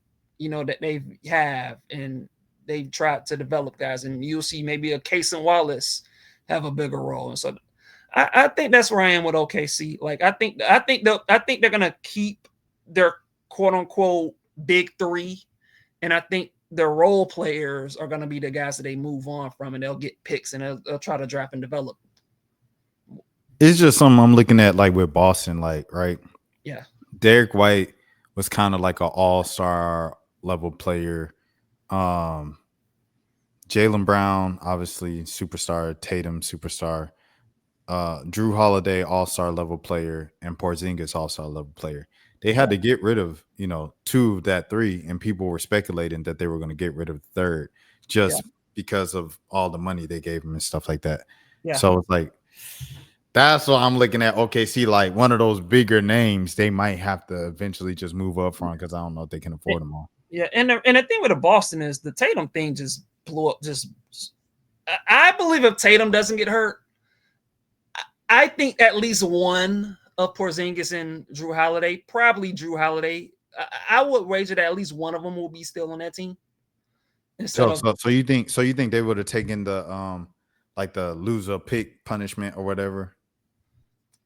that they have, and they've tried to develop guys, and you'll see maybe a Case and Wallace have a bigger role. And so I think that's where I am with OKC. Like I think they're gonna keep their quote unquote big 3, and I think their role players are gonna be the guys that they move on from, and they'll get picks and they'll try to draft and develop. It's just something I'm looking at like with Boston, like right. Yeah, Derek White was kind of like an all-star level player. Jaylen Brown, obviously superstar. Tatum, superstar. Drew Holiday, all-star level player, and Porzingis, all-star level player. They had to get rid of, 2 of that 3, and people were speculating that they were going to get rid of the 3rd just because of all the money they gave him and stuff like that. Yeah. So it's like that's what I'm looking at. OKC, like one of those bigger names, they might have to eventually just move up front because I don't know if they can afford them all. Yeah, and the thing with the Boston is the Tatum thing just blew up. I believe if Tatum doesn't get hurt, I think at least one of Porzingis and Drew Holiday, probably Drew Holiday. I would wager that at least one of them will be still on that team. So you think they would have taken the like the loser pick punishment or whatever?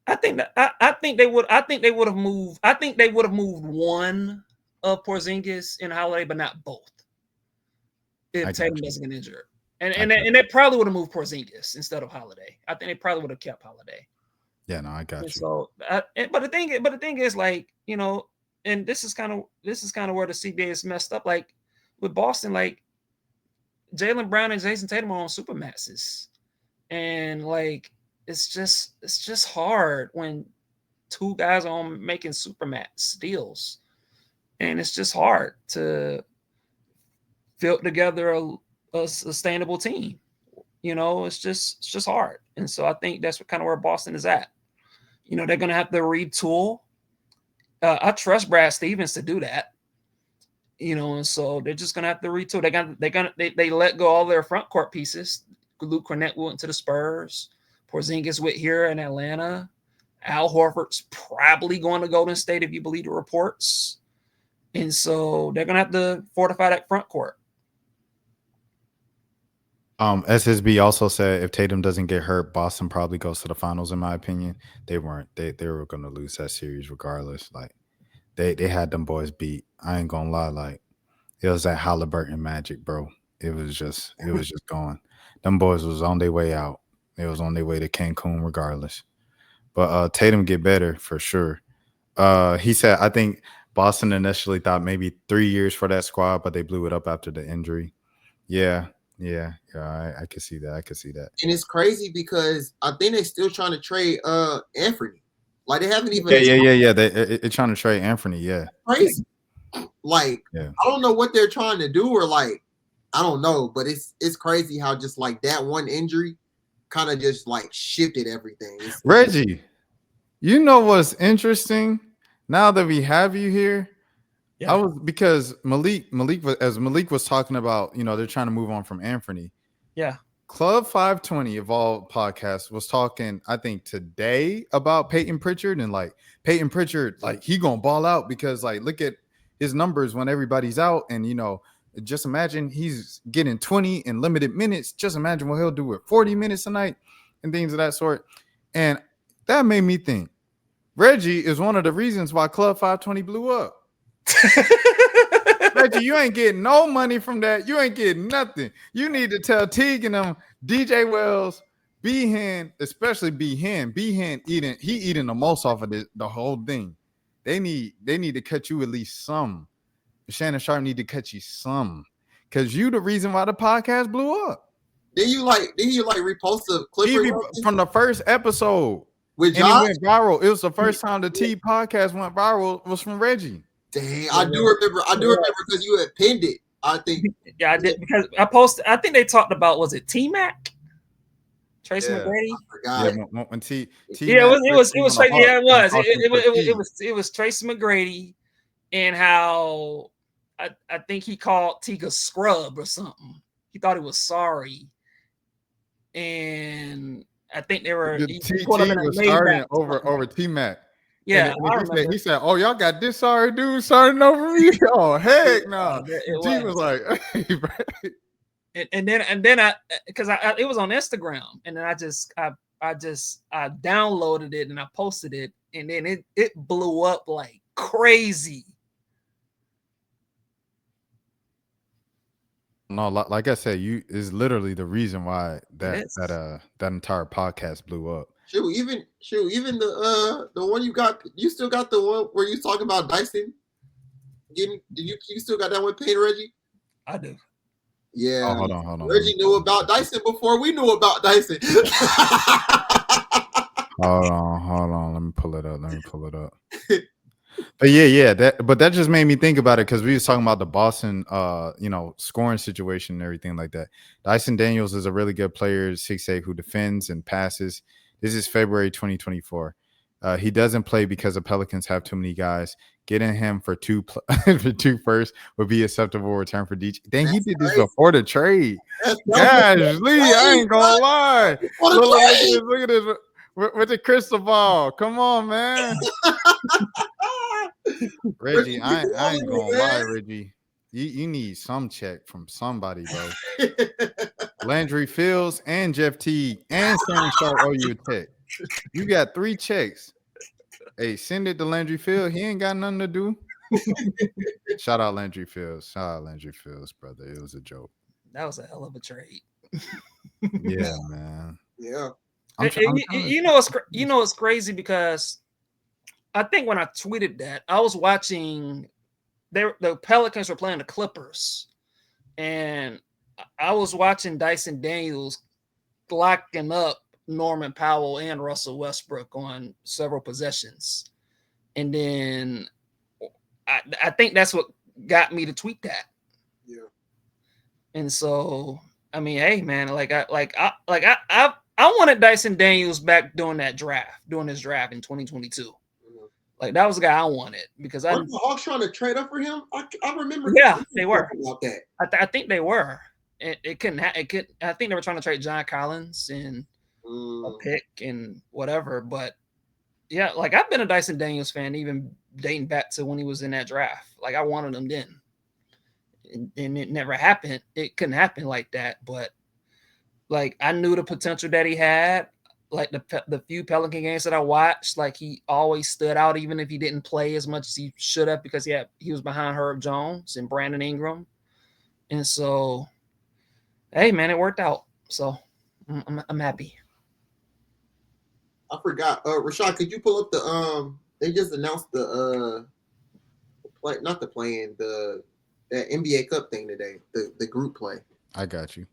I think they would have moved. I think they would have moved one of Porzingis and Holiday, but not both. If Tatum doesn't get injured. And they probably would have moved Porzingis instead of Holiday. I think they probably would have kept Holiday. Yeah, no, I got you. So, but the thing is, like, and this is kind of where the CBA is messed up. Like with Boston, like Jaylen Brown and Jason Tatum are on supermaxes, and like it's just hard when 2 guys are on making supermax deals, and it's just hard to build together a sustainable team. It's just hard. And so I think that's kind of where Boston is at. They're going to have to retool. I trust Brad Stevens to do that. And so they're just going to have to retool. They let go all their front court pieces. Luke Cornett went to the Spurs. Porzingis went here in Atlanta. Al Horford's probably going to Golden State if you believe the reports. And so they're going to have to fortify that front court. SSB also said if Tatum doesn't get hurt, Boston probably goes to the finals. In my opinion, they weren't. They were going to lose that series regardless. Like they had them boys beat. I ain't gonna lie. Like it was that Halliburton magic, bro. It was just going. Them boys was on their way out. It was on their way to Cancun regardless. But Tatum get better for sure. He said I think Boston initially thought maybe 3 years for that squad, but they blew it up after the injury. Yeah. I can see that. And it's crazy because I think they're still trying to trade Anthony. Like they haven't even. Yeah. They're trying to trade Anthony. Yeah. Crazy. Like yeah. I don't know what they're trying to do, or like I don't know, but it's crazy how just like that one injury kind of just like shifted everything. Reggie, you know what's interesting? Now that we have you here. Yeah. I was because Malik was talking about, they're trying to move on from Anthony. Yeah. Club 520 of all podcasts was talking, I think today about Peyton Pritchard and like Peyton Pritchard, like he gonna ball out because like look at his numbers when everybody's out and just imagine he's getting 20 in limited minutes. Just imagine what he'll do with 40 minutes a night and things of that sort. And that made me think Reggie is one of the reasons why Club 520 blew up. Reggie, you ain't getting no money from that. You ain't getting nothing. You need to tell Teague and them, DJ Wells, B-Hen, especially B-Hen. B-Hen eating the most off of the whole thing. They need to cut you at least some. Shannon Sharp need to cut you some. Because you the reason why the podcast blew up. Did you repost the clip from the first episode? With Josh? And it went viral. It was the first time the T podcast went viral was from Reggie. Dang, I do remember because you had pinned it. I think. Yeah, I did because I posted. I think they talked about was it T-Mac, Tracy McGrady. I forgot. Yeah, when T. Yeah, it was. Yeah, it was Tracy McGrady, and how I think he called Tika scrub or something. He thought he was sorry, and I think they were. T was starting over T-Mac. Yeah, he said, "Oh, y'all got this sorry dude starting over me." Oh, heck no! T was like, hey, and then I because it was on Instagram, and then I downloaded it and I posted it, and then it blew up like crazy. No, like I said, you is literally the reason why that entire podcast blew up. Even the one you got, you still got the one where you talking about Dyson. You still got that one paid, Reggie? I do. Yeah. Oh, hold on. Reggie knew about Dyson before we knew about Dyson. Hold on. Let me pull it up. But yeah, that just made me think about it because we was talking about the Boston, scoring situation and everything like that. Dyson Daniels is a really good player, 6'8", who defends and passes. This is February 2024. He doesn't play because the Pelicans have too many guys. Getting him for two first would be acceptable return for DJ. Dang, he did this before the trade. Gosh, Lee, I ain't gonna lie. Look at this. With the crystal ball. Come on, man. Reggie, I ain't gonna lie, Reggie. You need some check from somebody, bro. Landry Fields and Jeff Teague and Shannon Sharp owe you a check. You got 3 checks. Hey, send it to Landry Fields. He ain't got nothing to do. Shout out Landry Fields, brother. It was a joke. That was a hell of a trade. Yeah, man. Yeah. It's crazy because I think when I tweeted that, I was watching the Pelicans were playing the Clippers, and I was watching Dyson Daniels locking up Norman Powell and Russell Westbrook on several possessions. And then I think that's what got me to tweet that. Yeah. And so, I mean, hey man, I wanted Dyson Daniels back during his draft in 2022. Mm-hmm. Like that was the guy I wanted because Weren't the Hawks trying to trade up for him? I remember. Yeah, they were. About that. I think they were. It couldn't. I think they were trying to trade John Collins and a pick and whatever. But Yeah, like I've been a Dyson Daniels fan even dating back to when he was in that draft. Like I wanted him then, and it never happened. It couldn't happen like that. But like I knew the potential that he had. Like the few Pelican games that I watched, like he always stood out, even if he didn't play as much as he should have, because he was behind Herb Jones and Brandon Ingram, and so hey man, it worked out. So I'm happy. I forgot. Rashad, could you pull up the They just announced the play, not the playing the that NBA Cup thing today. The group play. I got you.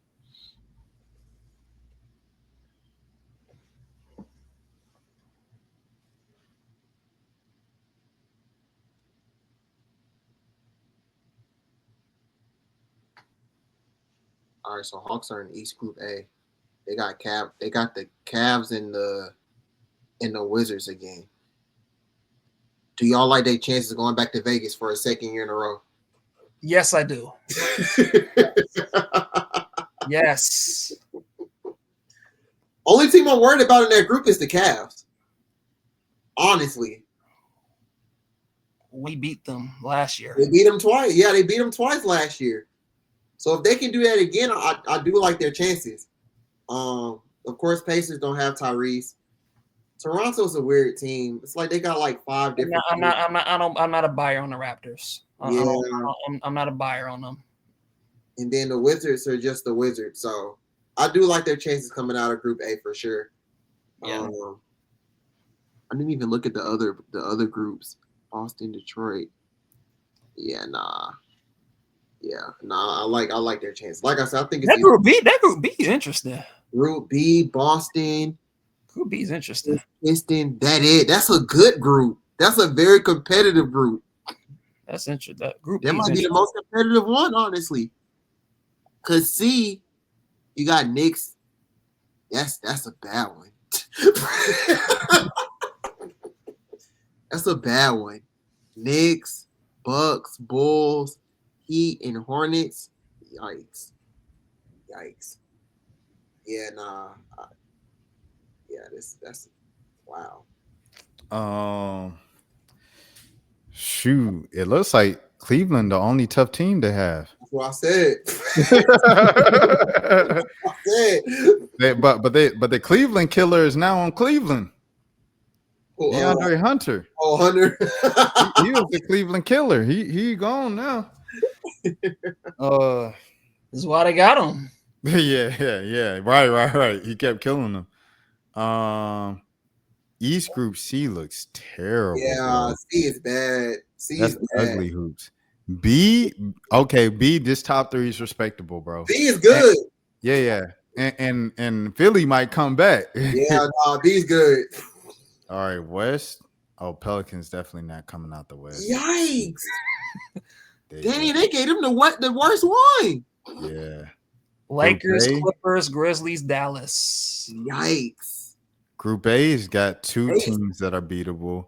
All right, so Hawks are in East Group A. They got the Cavs and the Wizards again. Do y'all like their chances of going back to Vegas for a second year in a row? Yes, I do. Yes. Only team I'm worried about in that group is the Cavs. Honestly. We beat them last year. They beat them twice. Yeah, they beat them twice last year. So if they can do that again, I do like their chances. Of course, Pacers don't have Tyrese. Toronto's a weird team. It's like they got like five different. I'm not a buyer on the Raptors. Yeah. I'm not a buyer on them. And then the Wizards are just the Wizards. So I do like their chances coming out of Group A for sure. Yeah. I didn't even look at the other groups. Boston, Detroit. Yeah, nah. Yeah, nah. I like their chances. Like I said, I think it's That Group B is interesting. Group B, Boston. Group B is interesting. Houston. That's a good group. That's a very competitive group. That's interesting. That group That might be the most competitive one, honestly. Cause C, you got Knicks. That's a bad one. That's a bad one. Knicks, Bucks, Bulls, Heat, and Hornets. Yikes. Yeah, nah. Yeah, that's wow. Shoot, it looks like Cleveland the only tough team they have. That's what I said. But the Cleveland killer is now on Cleveland. DeAndre Hunter. Oh, Hunter. he was the Cleveland killer. He gone now. This is why they got him. Yeah. Right. He kept killing them. East Group C looks terrible. Yeah, bro. C is bad. That's ugly hoops. B, okay, B, this top three is respectable, bro. B is good. And Philly might come back. Yeah, no, B's good. All right, West. Oh, Pelicans definitely not coming out the West. Yikes. Dang, they gave him the worst one. Yeah. Lakers, Clippers, Grizzlies, Dallas. Yikes. Group A's got two teams that are beatable.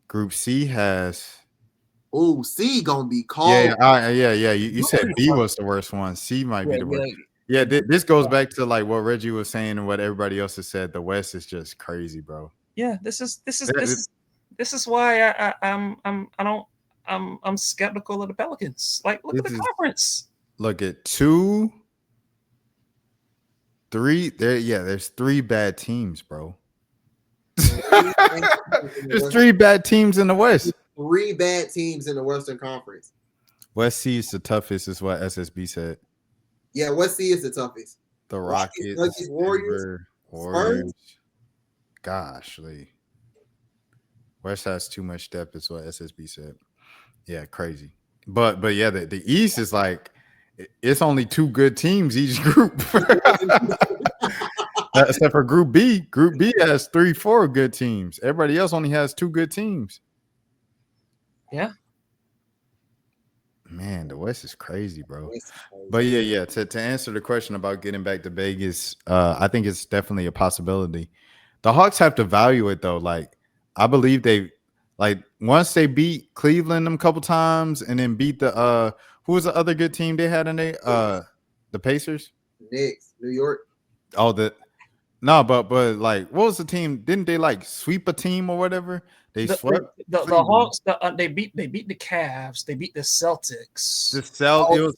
Group C has. Oh, C gonna be cold. Yeah. You said B was the worst one. C might be the worst. Yeah, this goes back to like what Reggie was saying and what everybody else has said. The West is just crazy, bro. Yeah, this is why I'm skeptical of the Pelicans. Like, look at the conference. Look at 2, 3. There's 3 bad teams, bro. There's 3 bad teams in the West. 3 bad teams in the Western Conference. West C is the toughest, is what SSB said. Yeah, West C is the toughest. The Rockets, Nuggets, Warriors. Gosh, Lee. West has too much depth, is what SSB said. Yeah, crazy. But yeah, the East is like it's only 2 good teams each group. Except for Group B. Group B has 3-4 good teams. Everybody else only has 2 good teams. Yeah. Man, the West is crazy, bro. But yeah. To answer the question about getting back to Vegas, I think it's definitely a possibility. The Hawks have to value it though. Like, I believe they once they beat Cleveland them a couple times and then beat the who was the other good team they had in the Pacers? Knicks, New York. Oh, No, but like, what was the team? Didn't they like sweep a team or whatever? They swept The Cleveland. Hawks. They beat the Cavs. They beat the Celtics. It was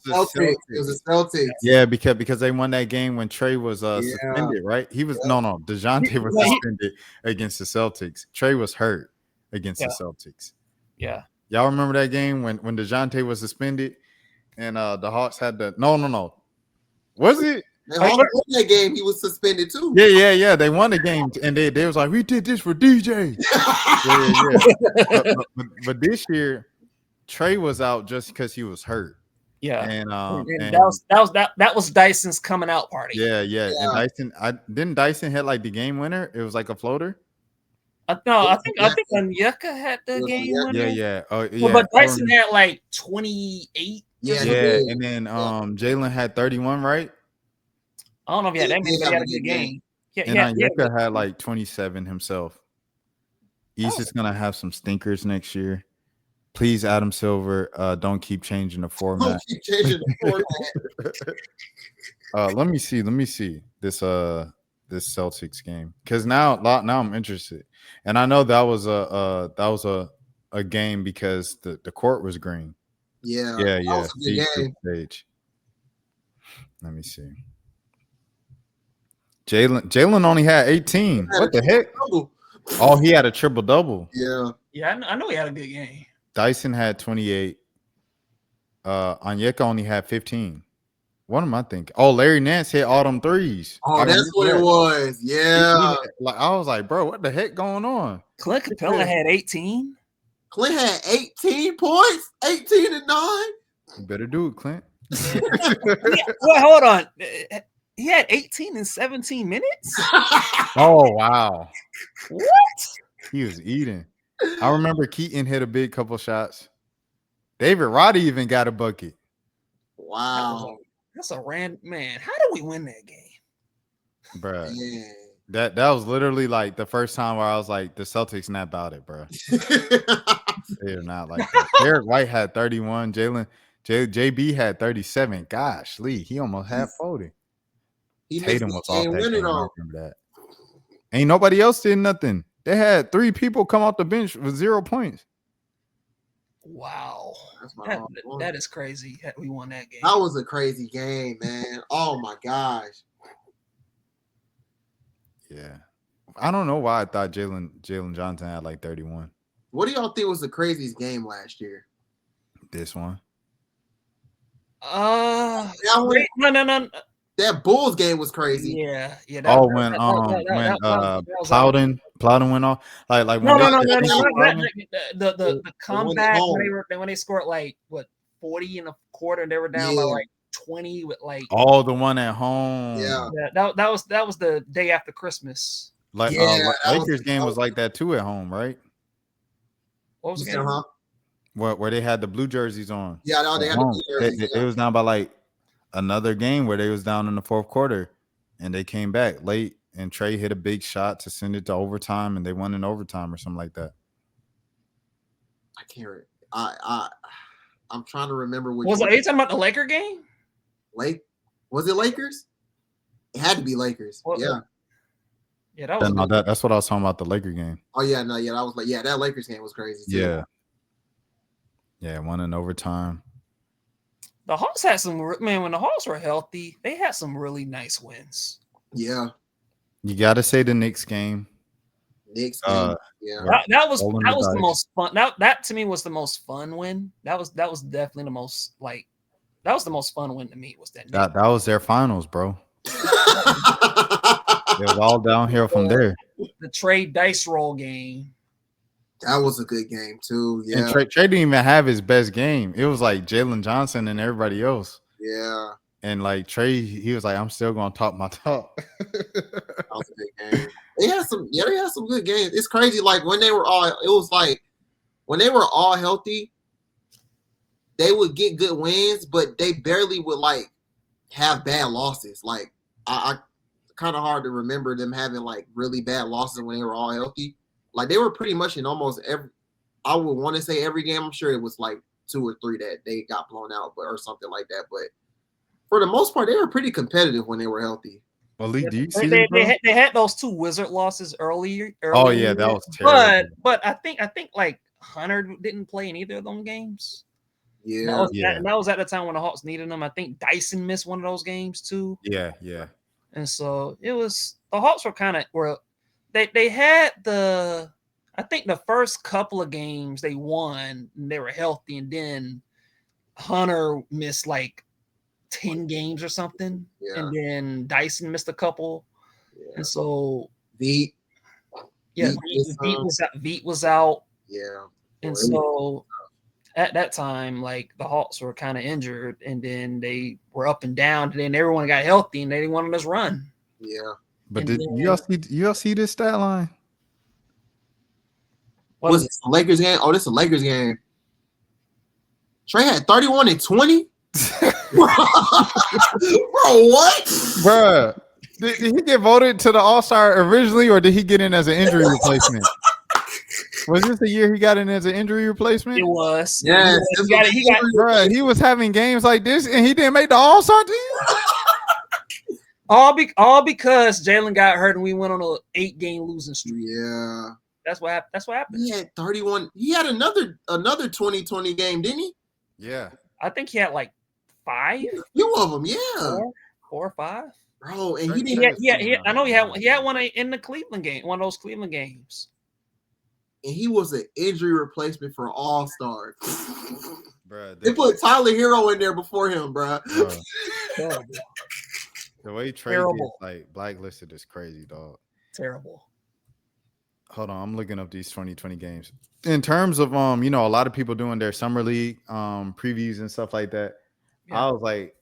the Celtics. Celtics. It was the Celtics. Yeah, because they won that game when Trae was Yeah. suspended, right? He was Yeah. no, DeJounte was suspended against the Celtics. Trae was hurt against the Celtics. Yeah. Y'all remember that game when DeJounte was suspended and the Hawks had the no. Was it? The Hawks won that game. He was suspended too. Yeah. They won the game and they was like, we did this for DJ. yeah. But this year, Trae was out just because he was hurt. Yeah, and that was Dyson's coming out party. Yeah. And Dyson hit like the game winner. It was like a floater. No, I think Onyeka had the game winner. Yeah. Oh yeah. But Dyson had like 28. Yeah, and then Jalen had 31, right? I don't know if he had that many, but he had a good game. And Onyeka had like 27 himself. He's just gonna have some stinkers next year. Please, Adam Silver, don't keep changing the format. Don't keep changing the format. Let me see this Celtics game, because now I'm interested, and I know that was a game because the court was green. Yeah. That was a good game. Stage. Let me see. Jalen only had 18. What the heck? Oh, he had a triple double. Yeah, I know he had a good game. Dyson had 28. Onyeka only had 15. What am I thinking? Oh, Larry Nance hit all them threes. Oh, that's what it was. Yeah. Like I was like, bro, what the heck going on? Clint Capella had 18. Clint had 18 points, 18 and 9. You better do it, Clint. Well, hold on. He had 18 in 17 minutes. Oh wow. What? He was eating. I remember Keaton hit a big couple shots. David Roddy even got a bucket. Wow. That's a random man. How did we win that game? Bruh. Yeah. That was literally like the first time where I was like, the Celtics not about it, bro. They're not like that. Derek White had 31. JB had 37. Gosh, Lee, he almost had 40. Tatum was off that game. I remember that. Ain't nobody else did nothing. They had 3 people come off the bench with 0 points. Wow. That is crazy. We won that game. That was a crazy game, man. Oh my gosh. Yeah. I don't know why I thought Jalen Johnson had like 31. What do y'all think was the craziest game last year? This one. No. That Bulls game was crazy. Yeah. When Plowden went off, like no. The comeback when they scored like what 40 in a quarter and they were down by like 20 with like the one at home. Yeah. That was the day after Christmas. Like Lakers game was like that too at home, right? What was the game? Where they had the blue jerseys on. Yeah, no, they had the blue jerseys. It was down by like another game where they was down in the fourth quarter and they came back late and Trae hit a big shot to send it to overtime and they won in overtime or something like that. I can't. I'm trying to remember which. Are you talking about the Laker game? Was it Lakers? It had to be Lakers. Yeah, that was. That's what I was talking about, the Laker game. Oh yeah, no, yeah, that was like that Lakers game was crazy too. Yeah, won in overtime. The Hawks had some when the Hawks were healthy, they had some really nice wins. Yeah. You got to say the Knicks game. Yeah. That was the most fun. That to me was the most fun win. That was definitely the most that was the most fun win to me. Was that was their finals, bro. It was all downhill from there. The trade dice roll game. That was a good game too. Yeah. And Trae didn't even have his best game. It was like Jalen Johnson and everybody else. Yeah. And like Trae, he was like, I'm still gonna talk my talk. That was a good game. They had some good games. It's crazy. Like when they were all healthy, they would get good wins, but they barely would like have bad losses. Like I kind of hard to remember them having like really bad losses when they were all healthy. Like they were pretty much in almost every. I would want to say every game. I'm sure it was like 2 or 3 that they got blown out, or something like that. But for the most part, they were pretty competitive when they were healthy. Well, Lee, Yeah, do you see this, bro? they had those 2 Wizard losses earlier. Oh yeah, that was terrible. But I think like Hunter didn't play in either of them games. Yeah. Yeah. That was at the time when the Hawks needed him. I think Dyson missed one of those games too. Yeah, yeah. And so it was the Hawks were they had I think the first couple of games they won and they were healthy, and then Hunter missed like 10 games or something. Yeah. And then Dyson missed a couple. Yeah. And so Veet. Veet was out. Yeah. And so at that time, like the Hawks were kind of injured, and then they were up and down, and then everyone got healthy, and they didn't want us run. Yeah. But did y'all see this stat line? Was this the Lakers game? Oh, this is a Lakers game. Trae had 31 and 20. Bro, what? Bro, did he get voted to the All-Star originally, or did he get in as an injury replacement? Was this the year he got in as an injury replacement? It was. Yes. He was having games like this, and he didn't make the All-Star team? All because Jalen got hurt, and we went on an 8-game losing streak. Yeah. That's what happened. He had 31. He had another 2020 game, didn't he? Yeah. I think he had like 5. Few of them, yeah. 4 or 5. Bro, and he didn't. I know he had one in the Cleveland game, one of those Cleveland games. And he was an injury replacement for All-Star. Bro, they put Tyler Hero in there before him, bro. The way Trae gets like blacklisted is crazy, dog. Terrible. Hold on, I'm looking up these 2020 games. In terms of a lot of people doing their summer league previews and stuff like that. Yeah. I was like,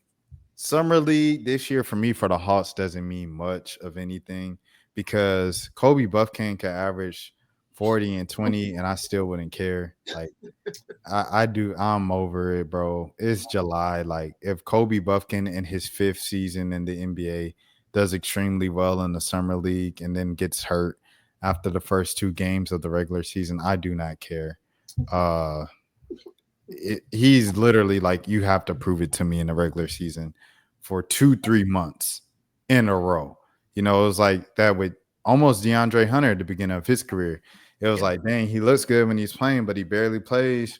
summer league this year for me for the Hawks doesn't mean much of anything because Kobe Buffkin can average 40 and 20 and I still wouldn't care. Like I'm over it, bro. It's July. Like if Kobe Buffkin in his 5th season in the NBA does extremely well in the summer league and then gets hurt after the first 2 games of the regular season, I do not care. He's literally like, you have to prove it to me in the regular season for 2-3 months in a row. It was like that with almost DeAndre Hunter at the beginning of his career. It was like, dang, he looks good when he's playing, but he barely plays.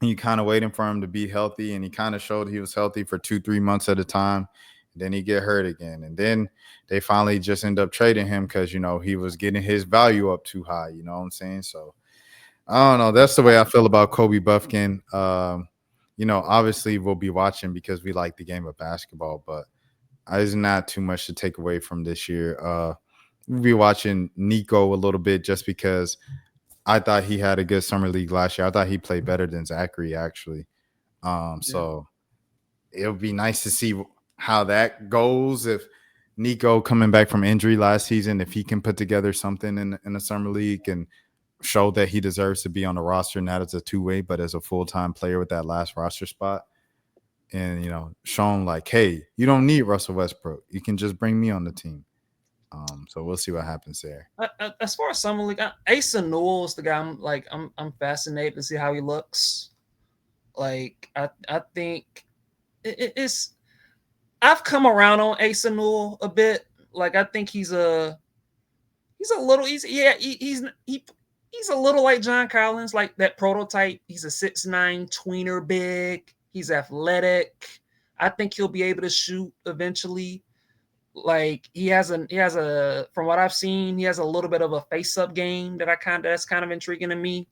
And you kind of waiting for him to be healthy, and he kind of showed he was healthy for 2-3 months at a time. Then he get hurt again. And then they finally just end up trading him because, he was getting his value up too high. You know what I'm saying? So, I don't know. That's the way I feel about Kobe Buffkin. Obviously we'll be watching because we like the game of basketball, but there's not too much to take away from this year. We'll be watching Nico a little bit just because I thought he had a good summer league last year. I thought he played better than Zachary, actually. So it'll be nice to see how that goes if Nico coming back from injury last season, if he can put together something in the summer league and show that he deserves to be on the roster, not as a 2-way, but as a full-time player with that last roster spot. And, show him like, hey, you don't need Russell Westbrook. You can just bring me on the team. So we'll see what happens there. As far as summer league, Asa Newell is the guy I'm fascinated to see how he looks. Like I think it's I've come around on Asa Newell a bit. Like I think he's a little he's a little like John Collins, like that prototype. He's a 6'9" tweener big. He's athletic. I think he'll be able to shoot eventually. Like he has from what I've seen, he has a little bit of a face-up game that's kind of intriguing to me.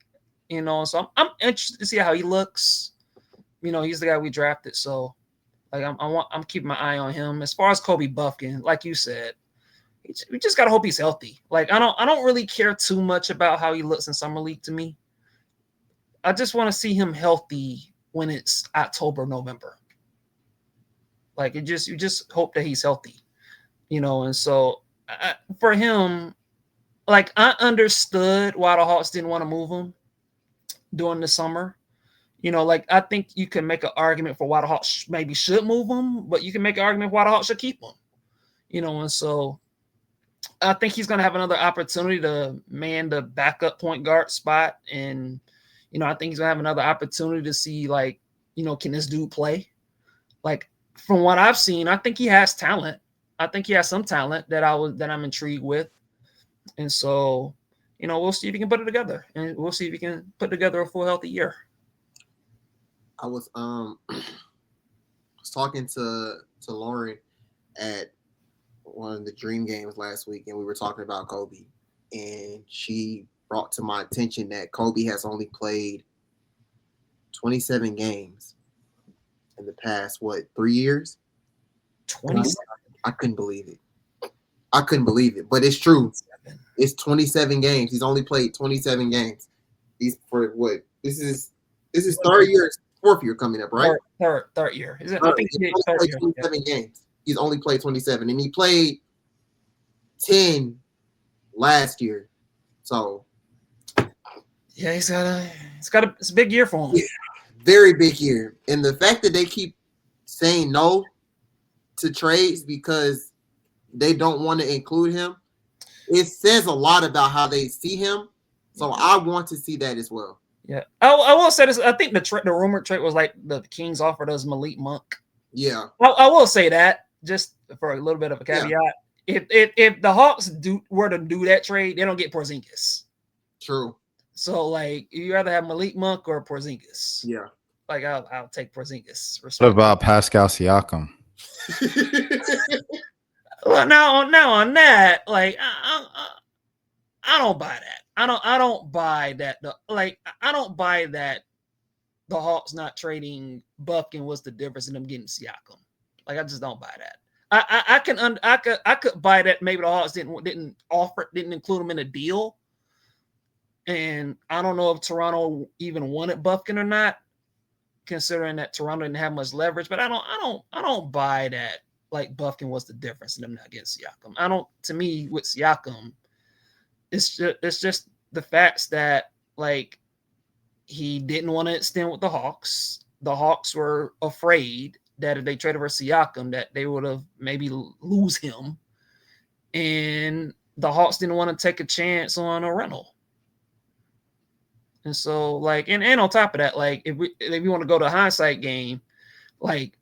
So I'm interested to see how he looks. He's the guy we drafted, so like I'm keeping my eye on him. As far as Kobe Buffkin, like you said, we just gotta hope he's healthy. Like I don't really care too much about how he looks in summer league to me. I just want to see him healthy when it's October, November. Like you just hope that he's healthy, And so for him, like I understood why the Hawks didn't want to move him during the summer. Like I think you can make an argument for why the Hawks maybe should move him, but you can make an argument why the Hawks should keep him. And so I think he's going to have another opportunity to man the backup point guard spot. And, I think he's going to have another opportunity to see, like, can this dude play? Like, from what I've seen, I think he has talent. I think he has some talent that I'm intrigued with, and so we'll see if he can put it together, and we'll see if he can put together a full healthy year. I was talking to Lauren at one of the Dream games last week, and we were talking about Kobe, and she brought to my attention that Kobe has only played 27 games in the past 3 years. 27. I couldn't believe it. But it's true. It's 27 games. He's only played 27 games. He's for what? This is fourth year coming up, right? Third year. Is it? I think he's only played 27 games. He's only played 27, and he played 10 last year. So yeah, it's a big year for him. Yeah, very big year. And the fact that they keep saying no to trades because they don't want to include him, it says a lot about how they see him. So I want to see that as well. Yeah, I will say this. I think the rumored trade was like the Kings offered us Malik Monk. Yeah, I will say that just for a little bit of a caveat. Yeah. If the Hawks were to do that trade, they don't get Porzingis. True. So like, you rather have Malik Monk or Porzingis? Yeah. Like I'll take Porzingis. What about Pascal Siakam? Well, now on that, like I don't buy that. I don't buy that. I don't buy that the Hawks not trading Buffkin was the difference in them getting Siakam. Like, I just don't buy that. I could buy that maybe the Hawks didn't include him in a deal. And I don't know if Toronto even wanted Buffkin or not, considering that Toronto didn't have much leverage. But I don't buy that like Buffkin was the difference in them not getting Siakam. To me, with Siakam, it's just the facts that like he didn't want to extend with the Hawks. The Hawks were afraid that if they traded for Siakam, that they would have maybe lose him. And the Hawks didn't want to take a chance on a rental. And so, like, and on top of that, like, if we want to go to a hindsight game, like,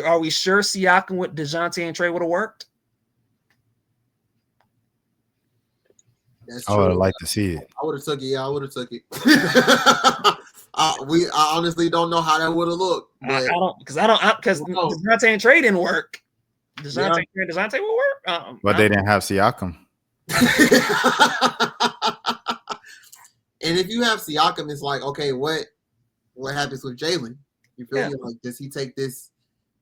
are we sure Siakam with DeJounte and Trae would have worked? That's I would have liked to see it. I would have took it. Yeah, I would have took it. I honestly don't know how that would have looked. But because DeJounte and Trae didn't work. DeJounte would work. But they didn't have Siakam. And if you have Siakam, it's like, okay, what happens with Jalen? You feel me? Like, does he take this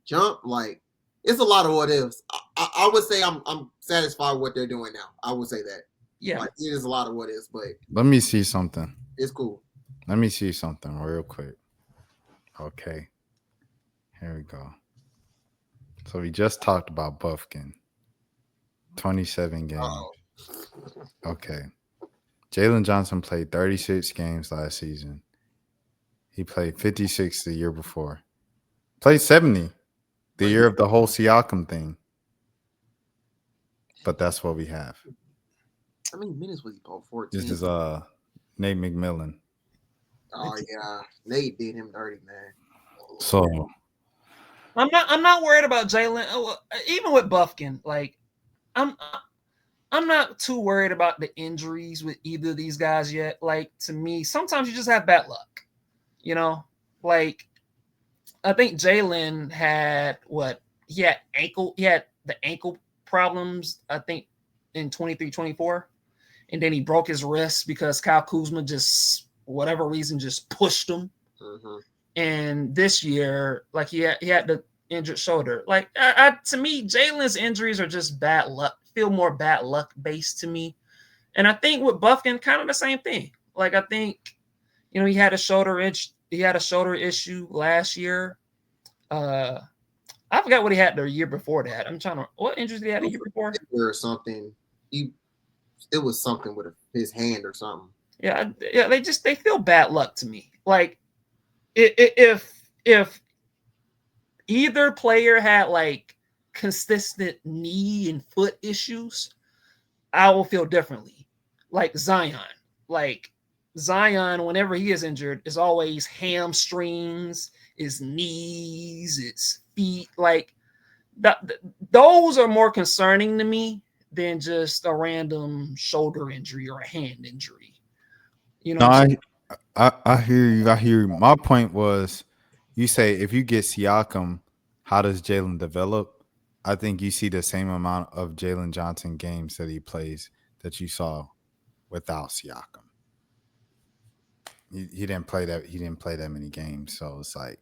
jump? Like, it's a lot of what ifs. I would say I'm satisfied with what they're doing now. I would say that. Yeah, like, it is a lot of what ifs, but let me see something. It's cool. Let me see something real quick. Okay, here we go. So we just talked about Buffkin. 27 games. Uh-oh. Okay. Jalen Johnson played 36 games last season. He played 56 the year before. Played 70 the year of the whole Siakam thing. But that's what we have. How many minutes was he playing? 14. This is Nate McMillan. Oh yeah, Nate did him dirty, man. So I'm not worried about Jalen. Even with Buffkin, like I'm not too worried about the injuries with either of these guys yet. Like, to me, sometimes you just have bad luck. Like, I think Jalen had he had the ankle problems, I think, in 23-24. And then he broke his wrist because Kyle Kuzma just, whatever reason, just pushed him. Mm-hmm. And this year, like, he had the injured shoulder. Like, to me, Jalen's injuries are just bad luck. Feel more bad luck based to me. And I think with Buffkin, kind of the same thing. Like, I think, he had a shoulder issue last year. I forgot what he had the year before that. What injuries did he have the year before? Or something. It was something with his hand or something. Yeah. They feel bad luck to me. Like, if either player had like consistent knee and foot issues, I will feel differently. Like Zion, whenever he is injured, is always hamstrings, his knees, his feet. Like, those are more concerning to me than just a random shoulder injury or a hand injury. You know, No, I hear you. I hear you. My point was, you say if you get Siakam, how does Jalen develop? I think you see the same amount of Jalen Johnson games that he plays that you saw without Siakam. He didn't play that. He didn't play that many games, so it's like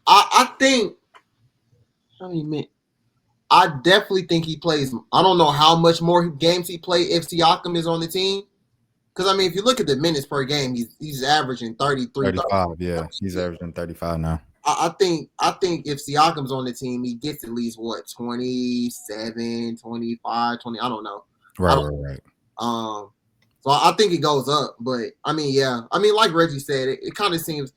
I think. I mean, I definitely think he plays. I don't know how much more games he play if Siakam is on the team. Because I mean, if you look at the minutes per game, he's averaging 33, 35. Yeah, he's averaging 35 now. I think if Siakam's on the team, he gets at least what 27, 25, 20. I don't know. Right. So I think it goes up, but I mean, yeah. I mean, like Reggie said, it kind of seems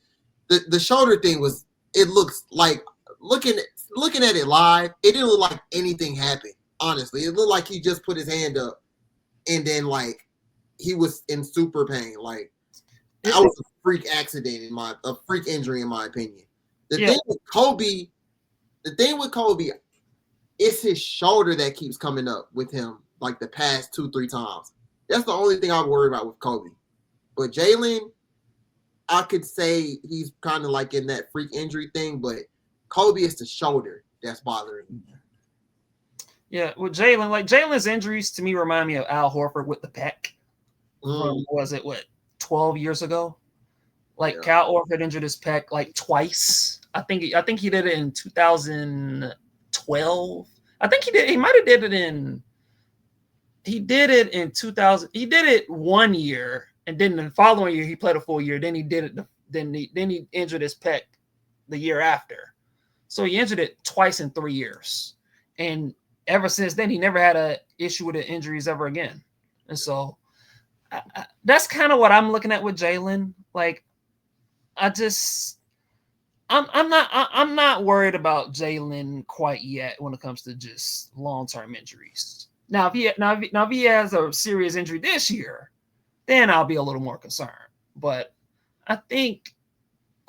the shoulder thing was. It looks like looking at it live, it didn't look like anything happened. Honestly, it looked like he just put his hand up, and then like he was in super pain. Like that was a freak accident a freak injury in my opinion. The thing with Kobe, it's his shoulder that keeps coming up with him like the past 2-3 times. That's the only thing I worry about with Kobe. But Jalen, I could say he's kind of like in that freak injury thing, but Kobe is the shoulder that's bothering me. Yeah, with Jalen, like Jalen's injuries to me remind me of Al Horford with the pec. From, was it 12 years ago? Like Cal Horford injured his pec like twice. I think he did it in 2012. I think he did. He might have did it in. He did it in 2000. He did it 1 year, and then the following year he played a full year. Then he did it. Then he injured his pec the year after. So he injured it twice in 3 years, and ever since then he never had an issue with the injuries ever again. And so that's kind of what I'm looking at with Jalen. Like, I'm not worried about Jalen quite yet when it comes to just long-term injuries. Now, if he has a serious injury this year, then I'll be a little more concerned. But I think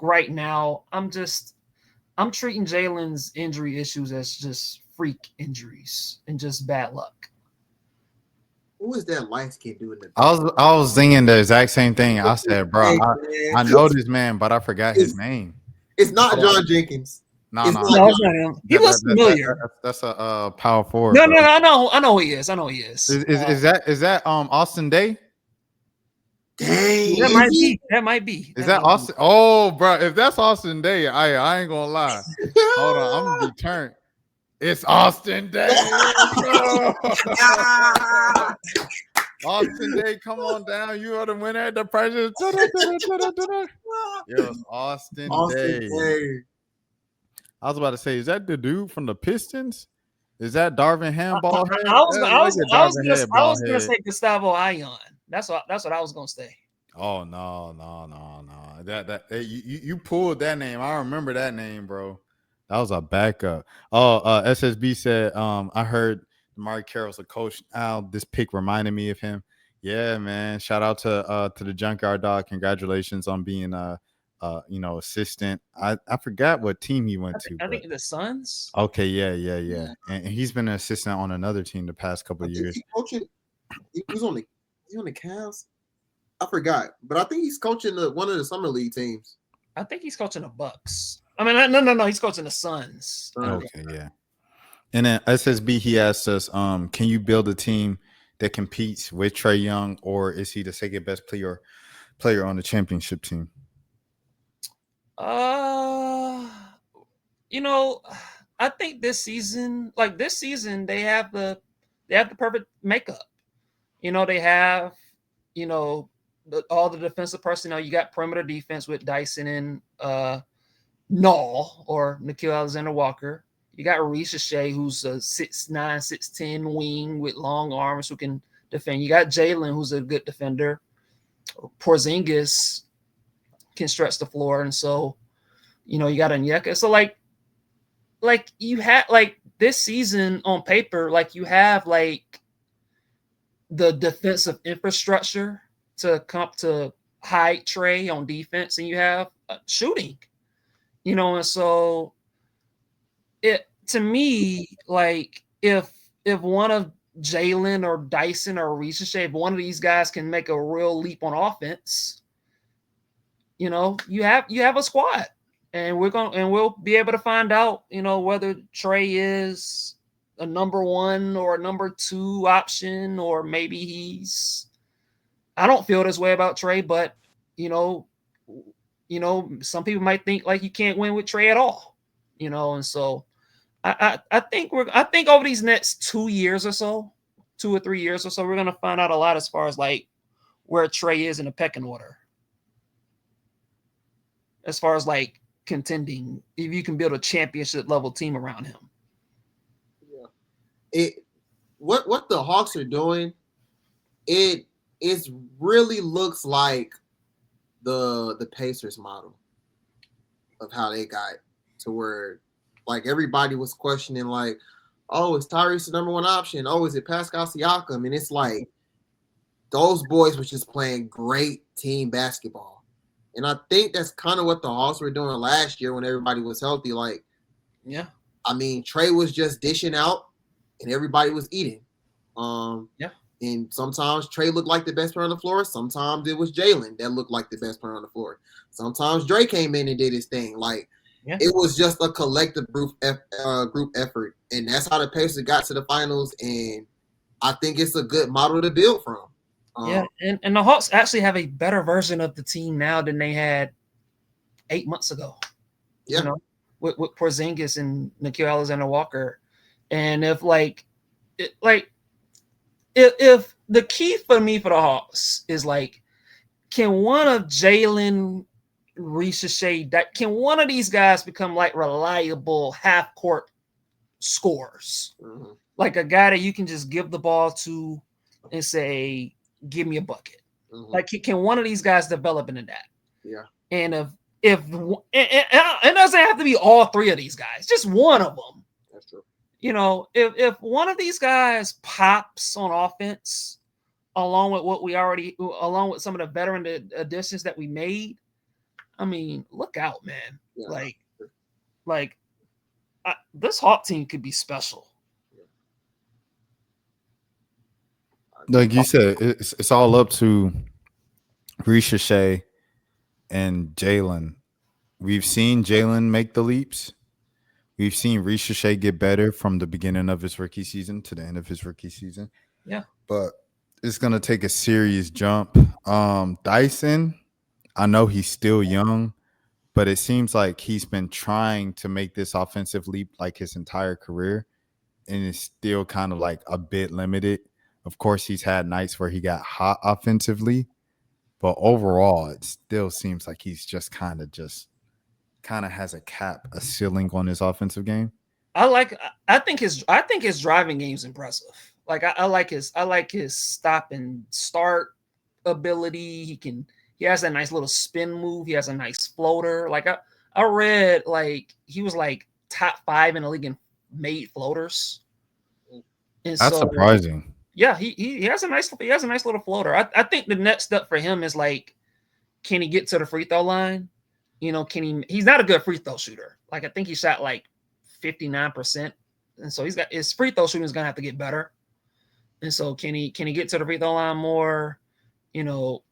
right now I'm treating Jalen's injury issues as just freak injuries and just bad luck. Who is that light skin doing? I was thinking the exact same thing. I said, bro, I know this man, but I forgot his name. It's not John Jenkins. No, it's not him. He looks familiar. That's a power forward. No, I know who he is. I know who he is. Is that Austin Day? Dang, that might be. Is that Austin? Oh, bro, if that's Austin Day, I ain't gonna lie. Hold on, I'm gonna be turned. It's Austin Day. Austin Day, come on down. You are the winner at the pressure. Yes, Austin Day. I was about to say, is that the dude from the Pistons? Is that Darvin Handball? I was gonna say Gustavo Ion. That's what I was gonna say. Oh no. That you pulled that name. I remember that name, bro. That was a backup. SSB said, I heard Mark Carroll's a coach. This pick reminded me of him. Yeah, man. Shout out to the Junkyard Dog. Congratulations on being assistant. I forgot what team he went to. I think the Suns. Okay, yeah. And he's been an assistant on another team the past couple of years. He's on the Cavs. I forgot, but I think he's coaching one of the summer league teams. I think he's coaching the Bucks. I mean, no, he's coaching the Suns. Okay, yeah. And then SSB, he asked us, can you build a team that competes with Trae Young, or is he the second best player on the championship team? I think this season they have the perfect makeup. They have, all the defensive personnel. You got perimeter defense with Dyson and Null or Nickeil Alexander-Walker. You got Shea, who's a 6'9", 6'10" wing with long arms who can defend. You got Jalen, who's a good defender. Porzingis can stretch the floor, and so you got Onyeka. So like you have this season on paper, you have the defensive infrastructure to come to hide Trae on defense, and you have shooting, and so it to me, like if one of Jalen or Dyson or Ricochet, if one of these guys can make a real leap on offense, you know, you have a squad, and we'll be able to find out, you know, whether Trae is a number 1 or a number 2 option, or maybe he's. I don't feel this way about Trae, but you know, some people might think like you can't win with Trae at all, you know, and so I think over these next 2 years or so, 2 or 3 years or so, we're gonna find out a lot as far as like where Trae is in the pecking order. As far as like contending, if you can build a championship level team around him. Yeah. What the Hawks are doing, it really looks like the Pacers model of how they got to where like everybody was questioning like, oh, is Tyrese the number 1 option? Oh, is it Pascal Siakam? And it's like those boys were just playing great team basketball. And I think that's kind of what the Hawks were doing last year when everybody was healthy. Like, yeah, I mean, Trae was just dishing out and everybody was eating. Yeah. And sometimes Trae looked like the best player on the floor. Sometimes it was Jalen that looked like the best player on the floor. Sometimes Dre came in and did his thing. Like, Yeah. it was just a collective group effort. And that's how the Pacers got to the finals. And I think it's a good model to build from. Yeah, and the Hawks actually have a better version of the team now than they had 8 months ago. Yeah. You know, with Porzingis and Nickeil Alexander-Walker, and if the key for me for the Hawks is like, can one of Jalen, Ricochet, that can one of these guys become like reliable half court scorers, like a guy that you can just give the ball to and say, give me a bucket. Like, can one of these guys develop into that? Yeah. And if it doesn't have to be all 3 of these guys, just one of them. That's true. You know, if one of these guys pops on offense, along with some of the veteran additions that we made, I mean, look out, man. Yeah. Like this Hawk team could be special. Like you said, it's all up to Ricochet and Jalen. We've seen Jalen make the leaps. We've seen Ricochet get better from the beginning of his rookie season to the end of his rookie season. Yeah. But it's going to take a serious jump. Dyson, I know he's still young, but it seems like he's been trying to make this offensive leap like his entire career, and it's still kind of like a bit limited. Of course, he's had nights where he got hot offensively, but overall, it still seems like he's just kind of has a ceiling on his offensive game. I think his driving game's impressive. Like I like his stop and start ability. He has a nice little spin move. He has a nice floater. Like I read like he was like top 5 in the league in made floaters. And that's surprising. Yeah, he has a nice little floater. I think the next step for him is like, can he get to the free throw line? You know, he's not a good free throw shooter. Like I think he shot like 59%. And so his free throw shooting is gonna have to get better. And so can he get to the free throw line more? You know,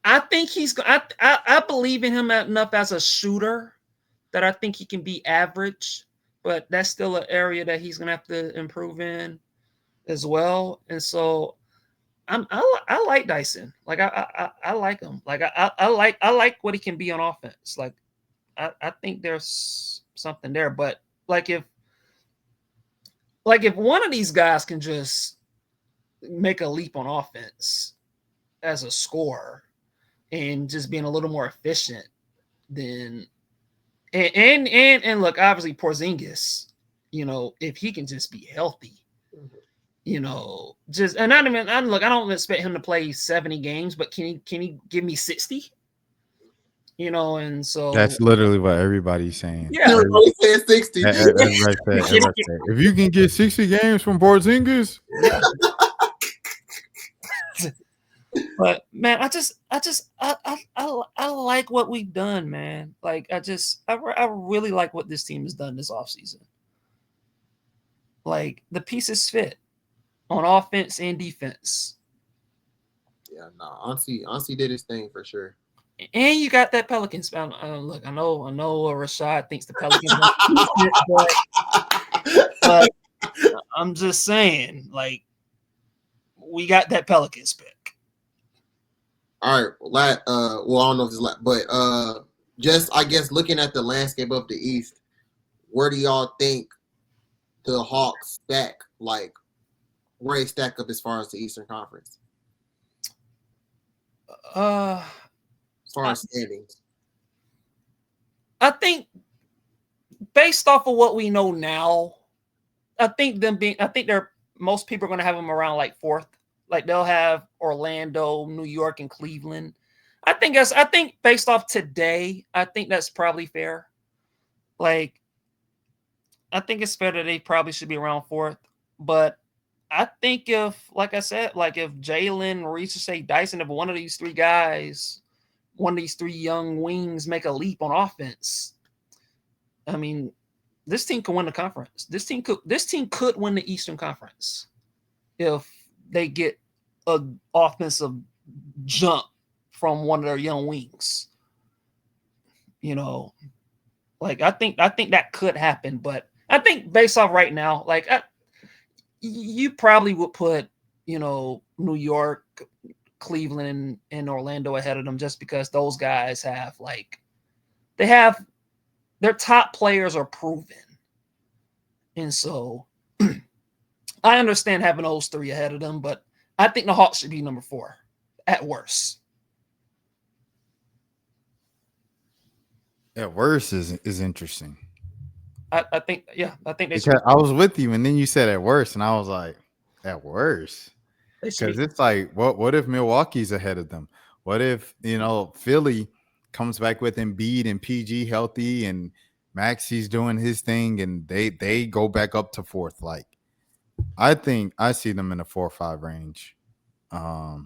I think I believe in him enough as a shooter that I think he can be average, but that's still an area that he's gonna have to improve in as well. And so I like Dyson. Like I like him. Like I like what he can be on offense. Like I think there's something there. But like if one of these guys can just make a leap on offense as a scorer and just being a little more efficient, then and look, obviously Porzingis, you know, if he can just be healthy. You know, just and I don't expect him to play 70 games, but can he give me 60? You know, and so that's literally what everybody's saying. Yeah, everybody said 60. Everybody said, if you can get 60 games from Porzingis. Yeah. But man, I like what we've done, man. Like I really like what this team has done this offseason. Like the pieces fit on offense and defense. Yeah, no, Ansi did his thing for sure. And you got that Pelicans. Look, I know Rashad thinks the Pelicans are decent, but I'm just saying, like, we got that Pelicans pick. All right, well, I don't know if it's but just I guess looking at the landscape of the East, where do y'all think the Hawks stack? Like, where they stack up as far as the Eastern Conference? As far as standings, I think based off of what we know now, I think most people are going to have them around like fourth. Like they'll have Orlando, New York, and Cleveland. I think based off today, I think that's probably fair. Like, I think it's fair that they probably should be around fourth. But I think like I said, like if Jalen, Reese, or say Dyson, if one of these three guys, one of these three young wings make a leap on offense, I mean, this team could win the conference. This team could win the Eastern Conference if they get a offensive jump from one of their young wings. You know, like I think that could happen, but I think based off right now, like you probably would put, New York, Cleveland, and Orlando ahead of them just because those guys have their top players are proven. And so I understand having those three ahead of them, but I think the Hawks should be number 4 at worst. At worst is interesting. I think they because should. I was with you, and then you said at worst, and I was like, at worst, because it's like, what if Milwaukee's ahead of them? What if Philly comes back with Embiid and PG healthy, and Maxi's doing his thing, and they go back up to fourth? Like, I think I see them in the 4 or 5 range. Yeah,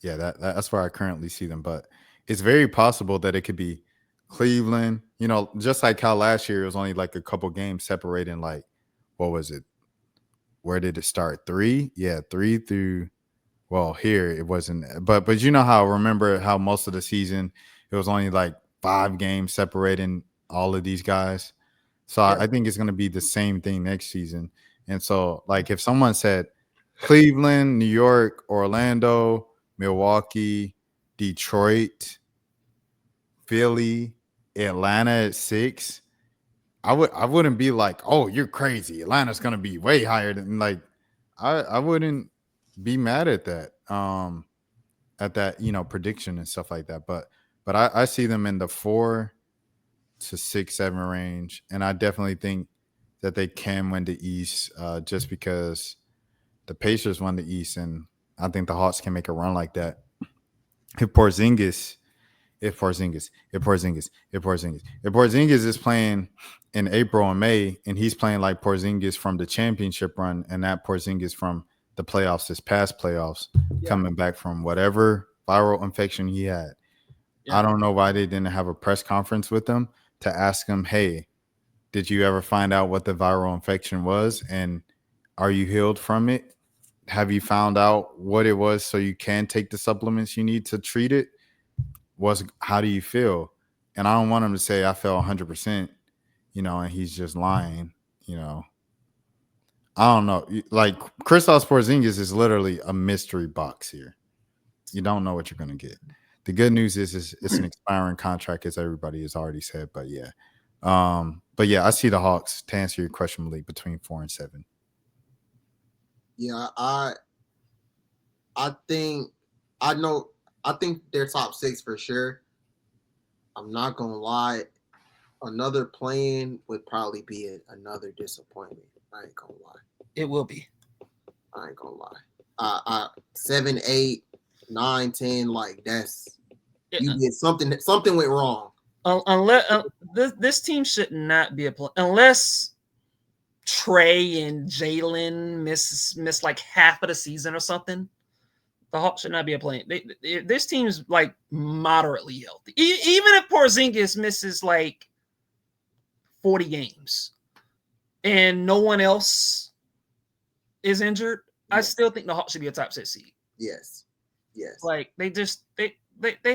that's where I currently see them, but it's very possible that it could be Cleveland, just like how last year it was only like a couple games separating, like, what was it? Where did it start? 3? Yeah, 3 through, well, here it wasn't, but remember how most of the season it was only like 5 games separating all of these guys. So I think it's going to be the same thing next season. And so, like, if someone said Cleveland, New York, Orlando, Milwaukee, Detroit, Philly, Atlanta at 6, I wouldn't be like, oh, you're crazy. Atlanta's gonna be way higher than, like, I wouldn't be mad at that prediction and stuff like that. But I see them in the 4 to 6, 7 range, and I definitely think that they can win the East, just because the Pacers won the East, and I think the Hawks can make a run like that. If Porzingis is playing in April and May, and he's playing like Porzingis from the championship run, and that Porzingis from the playoffs, his past playoffs, coming back from whatever viral infection he had. I don't know why they didn't have a press conference with him to ask him, hey, did you ever find out what the viral infection was? And are you healed from it? Have you found out what it was so you can take the supplements you need to treat it? How do you feel? And I don't want him to say I feel 100%, and he's just lying, I don't know. Like, Kristaps Porzingis is literally a mystery box here. You don't know what you're going to get. The good news is it's an expiring contract, as everybody has already said. But yeah, I see the Hawks, to answer your question, Malik, between 4 and 7. Yeah, I think they're top 6 for sure. I'm not gonna lie, another play-in would probably be another disappointment. I ain't gonna lie. It will be. I ain't gonna lie. 7, 8, 9, 10, like you did something went wrong. Unless this team should not be a play unless Trae and Jalen miss like half of the season or something. The Hawks should not be a play. This team's like moderately healthy. Even if Porzingis misses like 40 games, and no one else is injured, I Yes. still think the Hawks should be a top 6 seed. Yes. Yes. Like they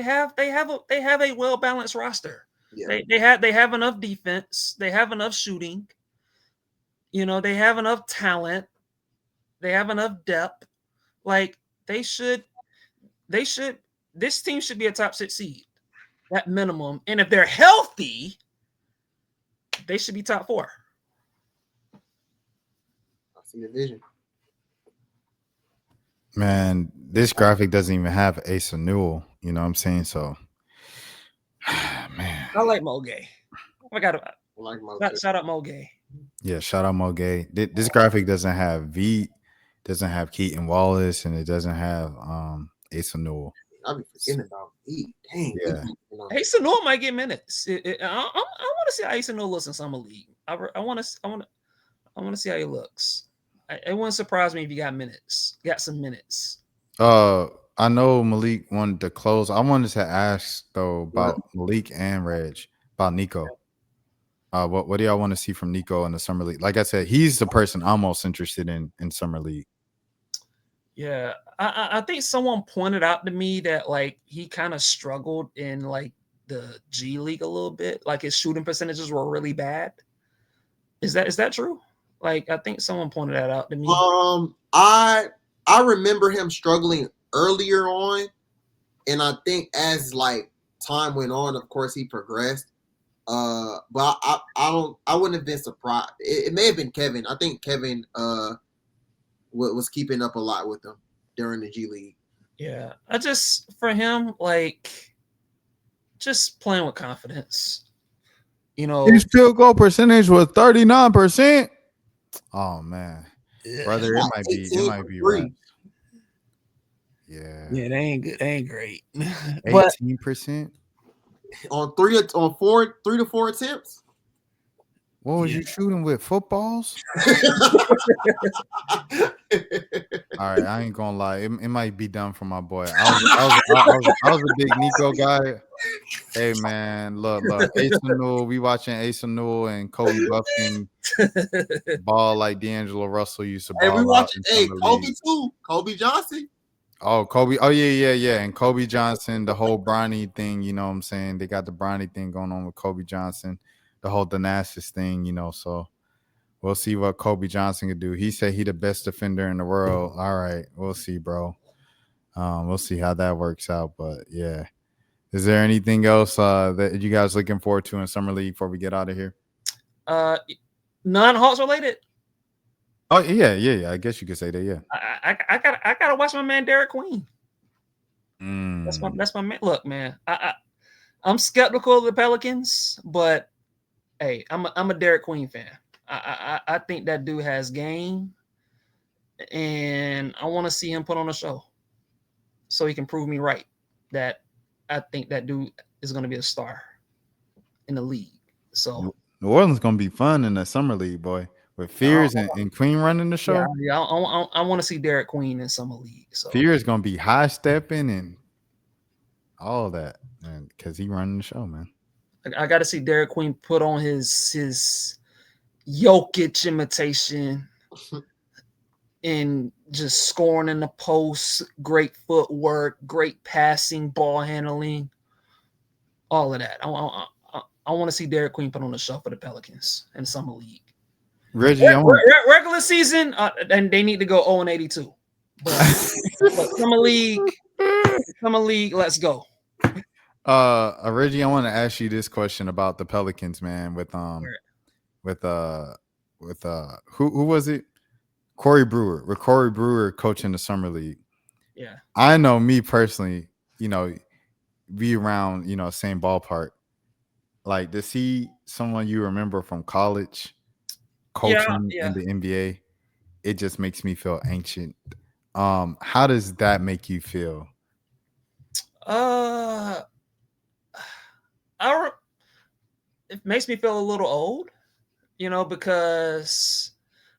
have a well balanced roster. Yeah. They have enough defense. They have enough shooting. You know, they have enough talent. They have enough depth. Like this team should be a top 6 seed at minimum. And if they're healthy, they should be top 4. I see the vision. Man, this graphic doesn't even have Asa Newell. You know what I'm saying? So, man. I like Mo Gay. I got to Like my shout out Mo Gay. Yeah, shout out Mo Gay. This graphic doesn't have V, doesn't have Keaton Wallace, and it doesn't have Asa Newell. I'll be forgetting about E. Dang. Yeah. Asa Newell might get minutes. I want to see how Asa Newell looks in summer league. I want to see how he looks. It wouldn't surprise me if he got minutes. Got some minutes. I know Malik wanted to close. I wanted to ask though about Malik and Reg, about Nico. What do y'all want to see from Nico in the summer league? Like I said, he's the person I'm most interested in summer league. Yeah, I think someone pointed out to me that like he kind of struggled in like the G League a little bit. Like his shooting percentages were really bad. Is that true? Like I think someone pointed that out to me. I remember him struggling earlier on, and I think as like time went on, of course he progressed. But I wouldn't have been surprised. It may have been Kevin. I think Kevin was keeping up a lot with him during the G League. Yeah, I just for him like just playing with confidence. You know, his field goal percentage was 39%. Oh man, brother, it might be right. Yeah, they ain't good. They ain't great. 18% on 3 to 4 attempts. What was you shooting with? Footballs? All right, I ain't gonna lie. It might be done for my boy. I was a big Nico guy. Hey man, look, Asa Newell. We watching Asa Newell and Kobe Buffkin ball like D'Angelo Russell used to ball. Hey, we watching. Hey, Kobe league. too. Kobe Johnson. Oh, Kobe. Oh yeah. And Kobe Johnson, the whole Bronny thing. You know what I'm saying? They got the Bronny thing going on with Kobe Johnson, the whole Thanasis thing. You know, so. We'll see what Kobe Johnson can do. He said he the best defender in the world. All right, we'll see, bro. We'll see how that works out. But yeah, is there anything else that you guys looking forward to in summer league before we get out of here? Non-Hawks related. Oh yeah. I guess you could say that. Yeah. I gotta watch my man Derek Queen. That's my man. Look, man, I'm skeptical of the Pelicans, but hey, I'm a Derek Queen fan. I think that dude has game, and I want to see him put on a show so he can prove me right that I think that dude is going to be a star in the league. So New Orleans going to be fun in the summer league, boy, with Fears and Queen running the show. Yeah, I want to see Derek Queen in summer league. So Fears going to be high stepping and all that, man, because he running the show, man. I got to see Derek Queen put on his Jokic imitation and just scoring in the post, great footwork, great passing, ball handling, all of that. I want to see Derek Queen put on the show for the Pelicans in summer league. Reggie, regular season, and they need to go 0-82. But summer league, let's go. Reggie, I want to ask you this question about the Pelicans, man. With who was it? Corey Brewer. With Corey Brewer coaching the summer league. Yeah. I know me personally, be around, same ballpark. Like to see someone you remember from college coaching in the NBA, it just makes me feel ancient. How does that make you feel? It makes me feel a little old, because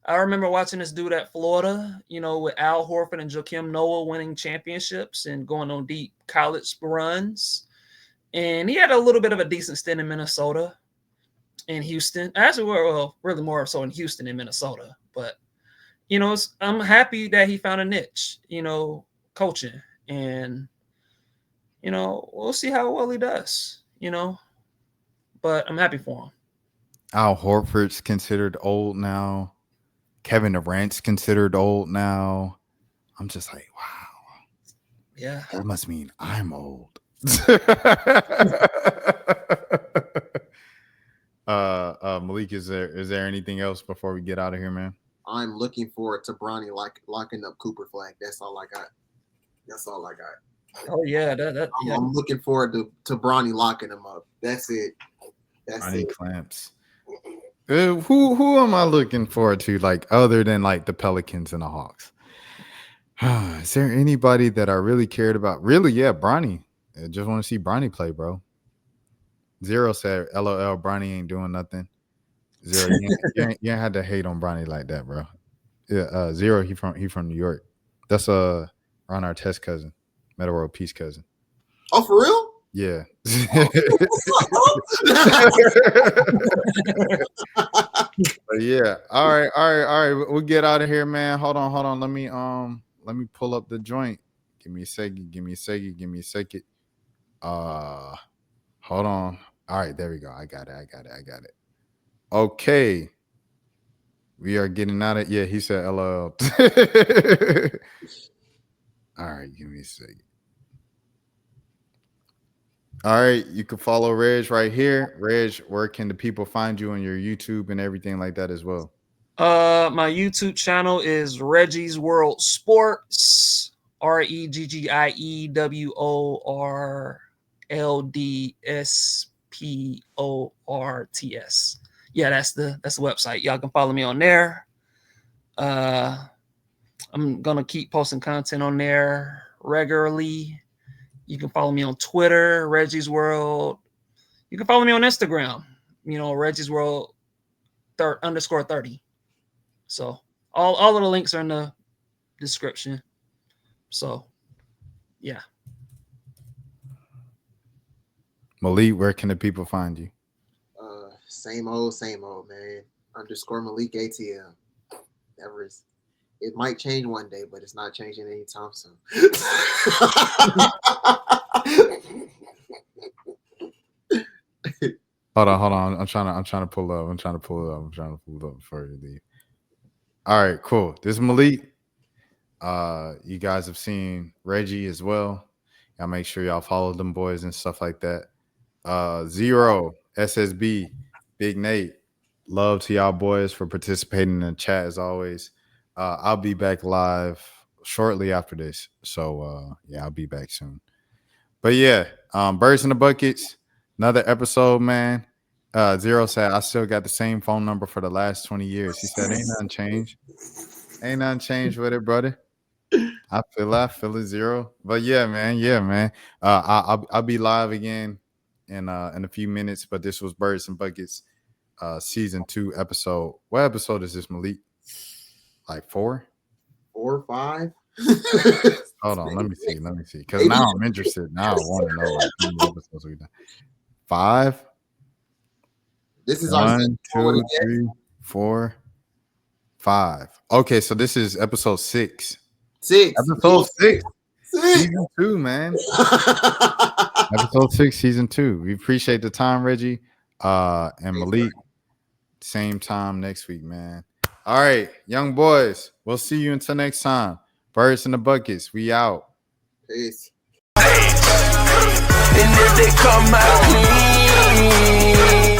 I remember watching this dude at Florida, with Al Horford and Joakim Noah winning championships and going on deep college runs. And he had a little bit of a decent stint in Minnesota. in Houston. Actually, well, really more so in Houston and Minnesota. But you know, I'm happy that he found a niche. You know, coaching, and you know, we'll see how well he does. You know, but I'm happy for him. Al Horford's considered old now. Kevin Durant's considered old now. I'm just like, wow. Yeah. That must mean I'm old. Malik, is there anything else before we get out of here, man? I'm looking forward to Bronny locking up Cooper Flag. That's all I got. Oh yeah, I'm looking forward to Bronny locking him up. That's it. Bronny clamps. Who am I looking forward to, like, other than like the Pelicans and the Hawks? Is there anybody that I really cared about? Really, yeah, Bronny. I just want to see Bronny play, bro. Zero said, LOL, Bronny ain't doing nothing. Zero, you ain't had to hate on Bronny like that, bro. Yeah, Zero, he from New York. That's Ron Artest's cousin, Meta World Peace cousin. Oh, for real? Yeah. But yeah. All right. We'll get out of here, man. Hold on. Let me pull up the joint. Give me a second. Hold on. All right, there we go. I got it. Okay. We are getting out of. Yeah, he said LOL. All right, give me a second. All right, you can follow Reg right here. Reg, where can the people find you on your YouTube and everything like that as well? My YouTube channel is Reggie's World Sports. ReggieWorldSports. Yeah, that's the website. Y'all can follow me on there. I'm gonna keep posting content on there regularly. You can follow me on Twitter, Reggie's World. You can follow me on Instagram, you know, Reggie's World _30. So all of the links are in the description. So yeah. Malik, where can the people find you? Same old, man. _Malik ATL. It might change one day, but it's not changing anytime soon. Hold on. I'm trying to pull up. Before you leave. All right, cool. This is Malik. You guys have seen Reggie as well. Y'all make sure y'all follow them boys and stuff like that. Zero, SSB, Big Nate. Love to y'all boys for participating in the chat as always. I'll be back live shortly after this. So yeah, I'll be back soon. But yeah, Birds in the Buckets, another episode, man. Zero said, I still got the same phone number for the last 20 years. He said, ain't nothing changed. Ain't nothing changed with it, brother. I feel it, Zero. But yeah, man. I'll be live again in a few minutes. But this was Birds and Buckets, season 2 episode. What episode is this, Malik? Like 4? 4 or 5? Hold on, let me see. Because now I'm interested. Now I want to know like how many episodes we've done. 5. This is 1, 2, 3, 4, 5. Okay, so this is episode 6. Episode 6. Season 2, man. Episode 6, season 2. We appreciate the time, Reggie. And Malik. Same time next week, man. All right, young boys. We'll see you until next time. Birds in the Buckets. We out. Peace. And if they come out clean.